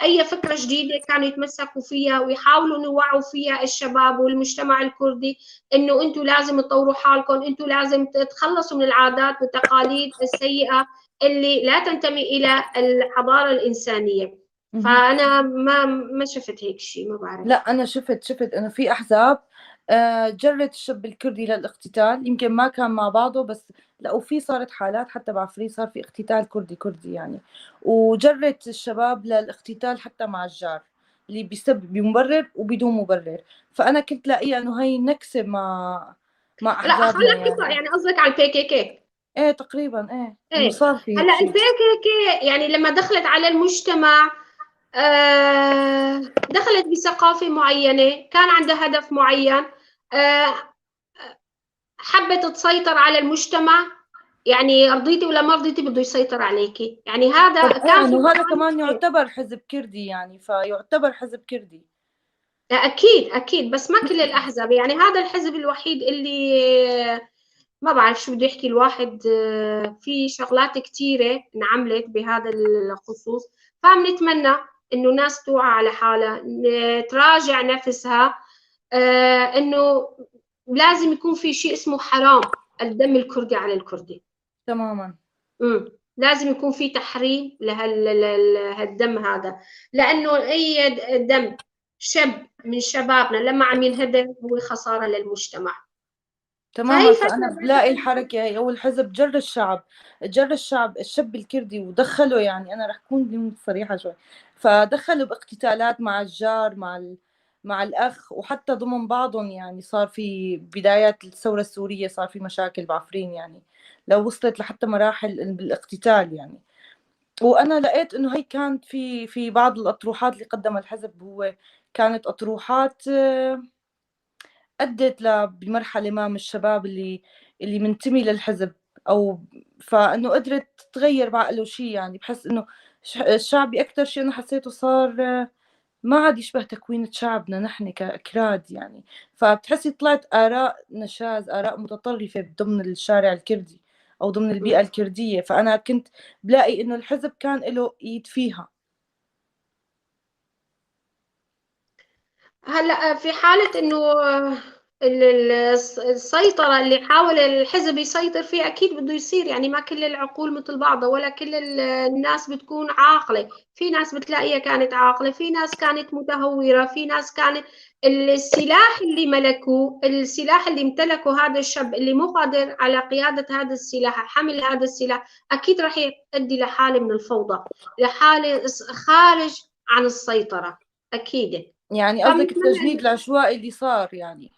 أي فكرة جديدة كانوا يتمسكوا فيها ويحاولوا يوعوا فيها الشباب والمجتمع الكردي إنه أنتم لازم تطوروا حالكم، أنتم لازم تتخلصوا من العادات والتقاليد السيئة اللي لا تنتمي إلى الحضارة الإنسانية. مهم. فأنا ما شفت هيك شيء، ما بعرف. لا انا شفت انه في احزاب جرت الشاب الكردي للاقتتال، يمكن ما كان مع بعضه بس لا، وفي صارت حالات حتى بعفرين صار في اقتتال كردي كردي يعني، وجرت الشباب للاقتتال حتى مع الجار اللي بيسبب بمبرر وبدون مبرر. فانا كنت لاقيه انه هي نكسه مع لا احزابنا خلينا نحكي، يعني. يعني قصدك على البي كي كي. ايه تقريبا، ايه انه ايه. صار في هيك هلا شيء. البي كي كي يعني لما دخلت على المجتمع، دخلت بثقافة معينة، كان عندها هدف معين، آه، حبت تسيطر على المجتمع، يعني رضيتي ولا ما رضيتي بده يسيطر عليكي، يعني طب هذا ايه كان في انه هذا مرحلة. كمان يعتبر حزب كردي يعني، فيعتبر حزب كردي. أكيد أكيد، بس ما كل الأحزاب، يعني هذا الحزب الوحيد اللي ما بعرف شو بده يحكي الواحد، في شغلات كتيرة انعملت بهذا الخصوص. فبنتمنى إنه ناس توعى على حالها، تراجع نفسها، إنه لازم يكون في شيء اسمه حرام الدم الكردي على الكردي. تماما. لازم يكون في تحريم لهالدم هذا، لأنه أي دم شاب من شبابنا لما عم ينهدر هو خسارة للمجتمع. تماما، فهي فترة فأنا بلاقي الحركة أو الحزب جر الشعب الشاب الكردي ودخله، يعني أنا رح أكون صريحة شوي، فدخله باقتتالات مع الجار مع الأخ، وحتى ضمن بعضهم يعني صار في بدايات الثورة السورية صار في مشاكل بعفرين يعني، لو وصلت لحتى مراحل بالاقتتال يعني. وأنا لقيت إنه هي كانت في بعض الأطروحات اللي قدمها الحزب، هو كانت أطروحات أدت بمرحلة ما من الشباب اللي منتمي للحزب، أو فإنه قدرت تغير بعقله شيء يعني. بحس إنه الشعبي أكثر شيء أنا حسيته صار ما عاد يشبه تكوين شعبنا نحن كأكراد يعني. فبتحسي طلعت آراء نشاز، آراء متطرفة ضمن الشارع الكردي أو ضمن البيئة الكردية، فأنا كنت بلاقي إنه الحزب كان له إيد فيها. هلا في حالة انه السيطرة اللي حاول الحزب يسيطر فيه أكيد بده يصير، يعني ما كل العقول مثل بعضها ولا كل الناس بتكون عاقلة. في ناس بتلاقيها كانت عاقلة، في ناس كانت متهورة، في ناس كانت السلاح اللي ملكوه، السلاح اللي امتلكه هذا الشاب اللي مو قادر على قيادة هذا السلاح، حمل هذا السلاح، أكيد راح يؤدي لحالة من الفوضى، لحالة خارج عن السيطرة أكيد. يعني قصدك التجنيد العشوائي اللي صار يعني؟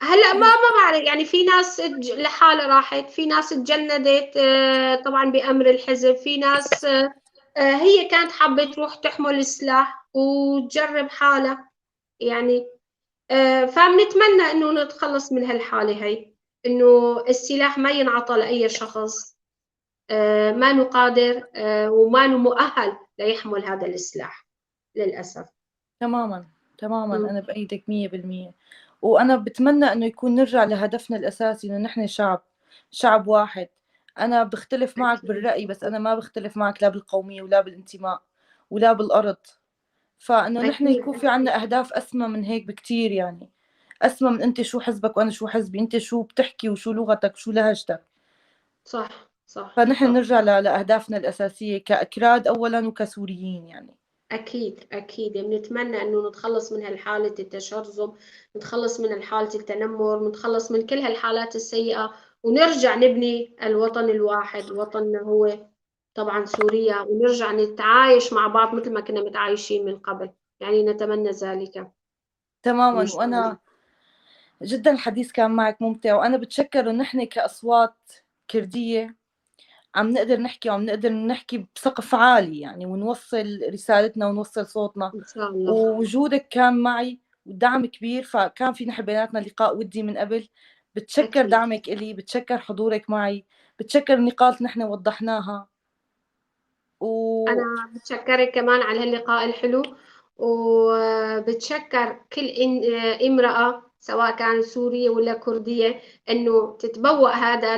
هلا ما بعرف، يعني في ناس لحالها راحت، في ناس تجندت طبعا بأمر الحزب، في ناس هي كانت حابة تروح تحمل السلاح وتجرب حالها يعني. فبنتمنى انه نتخلص من هالحالة هي، انه السلاح ما ينعطى لأي شخص ما نقادر وما مؤهل ليحمل هذا السلاح للأسف. تماما أنا بأيدك 100%. وأنا بتمنى إنه يكون نرجع لهدفنا الأساسي، إنه نحن شعب واحد. أنا بختلف معك أكيد. بالرأي، بس أنا ما بختلف معك لا بالقومية ولا بالانتماء ولا بالأرض. فإنه نحن أكيد. يكون في عنا أهداف أسمى من هيك بكتير، يعني أسمى من أنت شو حزبك وأنا شو حزبي، أنت شو بتحكي وشو لغتك وشو لهجتك. صح صح فنحن صح. نرجع لأهدافنا الأساسية كأكراد أولا وكسوريين يعني. أكيد أكيد، يعني بنتمنى إنه نتخلص من هالحالة التشرذم، نتخلص من حالة التنمر، نتخلص من كل هالحالات السيئة، ونرجع نبني الوطن الواحد، وطننا هو طبعا سوريا، ونرجع نتعايش مع بعض مثل ما كنا متعايشين من قبل، يعني نتمنى ذلك تماما. إن شاء الله. وأنا جدا الحديث كان معك ممتع، وأنا بتشكر إنه نحن كأصوات كردية عم نقدر نحكي وعم نقدر نحكي بسقف عالي يعني، ونوصل رسالتنا ونوصل صوتنا. إن شاء الله. ووجودك كان معي ودعم كبير، فكان في نحن بيناتنا لقاء ودي من قبل. بتشكر أكيد. دعمك إلي، بتشكر حضورك معي، بتشكر النقاط نحن وضحناها. و أنا بتشكرك كمان على هاللقاء الحلو، وبتشكر كل امرأة سواء كانت سورية ولا كردية إنه تتبوأ هذا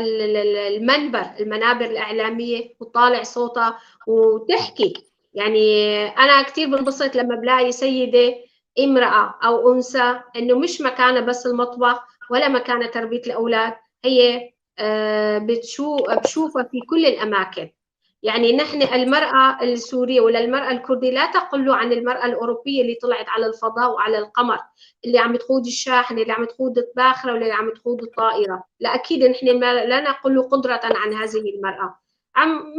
المنابر الإعلامية وتطالع صوتها وتحكي. يعني أنا كتير بنبسط لما بلاقي سيدة امرأة أو أنثى إنه مش مكانها بس المطبخ ولا مكانها تربية الأولاد، هي بشوفها في كل الأماكن. يعني نحن المرأة السورية ولا المرأة الكردية لا تقل عن المرأة الأوروبية اللي طلعت على الفضاء وعلى القمر، اللي عم تقود الشاحنة، اللي عم تقود الباخرة، ولا اللي عم تقود الطائرة. لا أكيد نحن لا نقل قدرة عن هذه المرأة.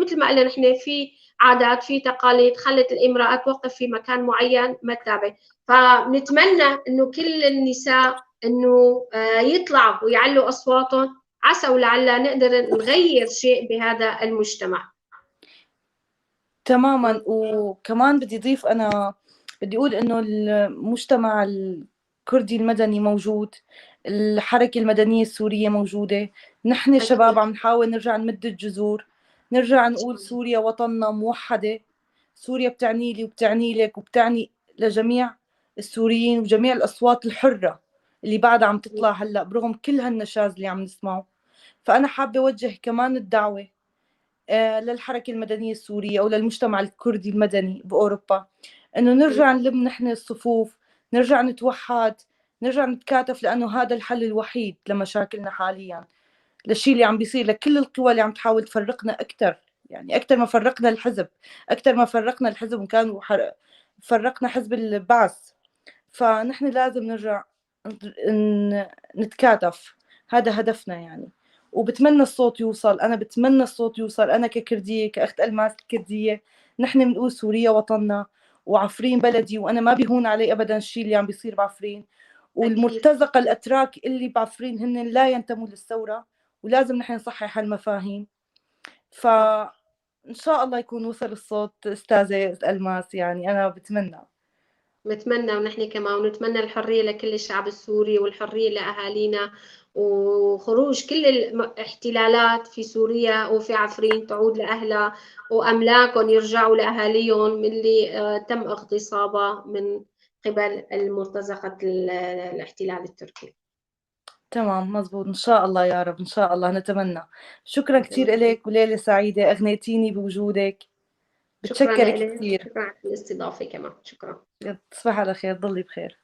مثل ما قلنا نحن في عادات، في تقاليد خلت الامرأة توقف في مكان معين ما تتابع. فنتمنى إنه كل النساء إنه يطلعوا ويعلوا أصواتهم، عسى ولعل نقدر نغير شيء بهذا المجتمع. تماما. وكمان بدي أضيف، أنا بدي أقول إنه المجتمع الكردي المدني موجود، الحركة المدنية السورية موجودة. نحن الشباب أكيد. عم نحاول نرجع نمد الجذور، نرجع إن شاء نقول الله. سوريا وطننا موحدة. سوريا بتعني لي وبتعني لك وبتعني لجميع السوريين وجميع الأصوات الحرة اللي بعدها عم تطلع هلأ برغم كل هالنشاز اللي عم نسمعه. فأنا حابة أوجه كمان الدعوة للحركة المدنية السورية أو للمجتمع الكردي المدني بأوروبا، إنه نرجع نلم نحن الصفوف، نرجع نتوحد، نرجع نتكاتف، لأنه هذا الحل الوحيد لمشاكلنا حاليا، للشيء اللي عم بيصير، لكل القوى اللي عم تحاول تفرقنا أكثر. يعني أكثر ما فرقنا الحزب، أكثر ما فرقنا الحزب وكان فرقنا حزب البعث. فنحن لازم نرجع نتكاتف، هذا هدفنا يعني. وبتمنى الصوت يوصل، أنا بتمنى الصوت يوصل. أنا ككردية، كأخت ألماس الكردية، نحن بنقول سوريا وطننا وعفرين بلدي، وأنا ما بيهون علي أبدا الشيء اللي عم بيصير بعفرين. أكيد. والمرتزقة الأتراك اللي بعفرين هن لا ينتموا للثورة، ولازم نحن نصحح هالمفاهيم. فإن شاء الله يكون وصل الصوت أستاذة ألماس، يعني أنا بتمنى. نتمنى ونحن كمان، ونتمنى الحرية لكل الشعب السوري والحرية لأهالينا، وخروج كل الاحتلالات في سوريا وفي عفرين تعود لأهلها، وأملاكهم يرجعوا لأهاليهم من اللي تم اغتصابها من قبل المرتزقة الاحتلال التركي. تمام، مزبوط، إن شاء الله يا رب، إن شاء الله نتمنى. شكرا كتير نتمنى. إليك، وليلة سعيدة، أغنيتيني بوجودك. شكرا بتشكرك لك، كتير. شكرا على الاستضافة كمان، شكرا. تصبح على خير، ضلي بخير.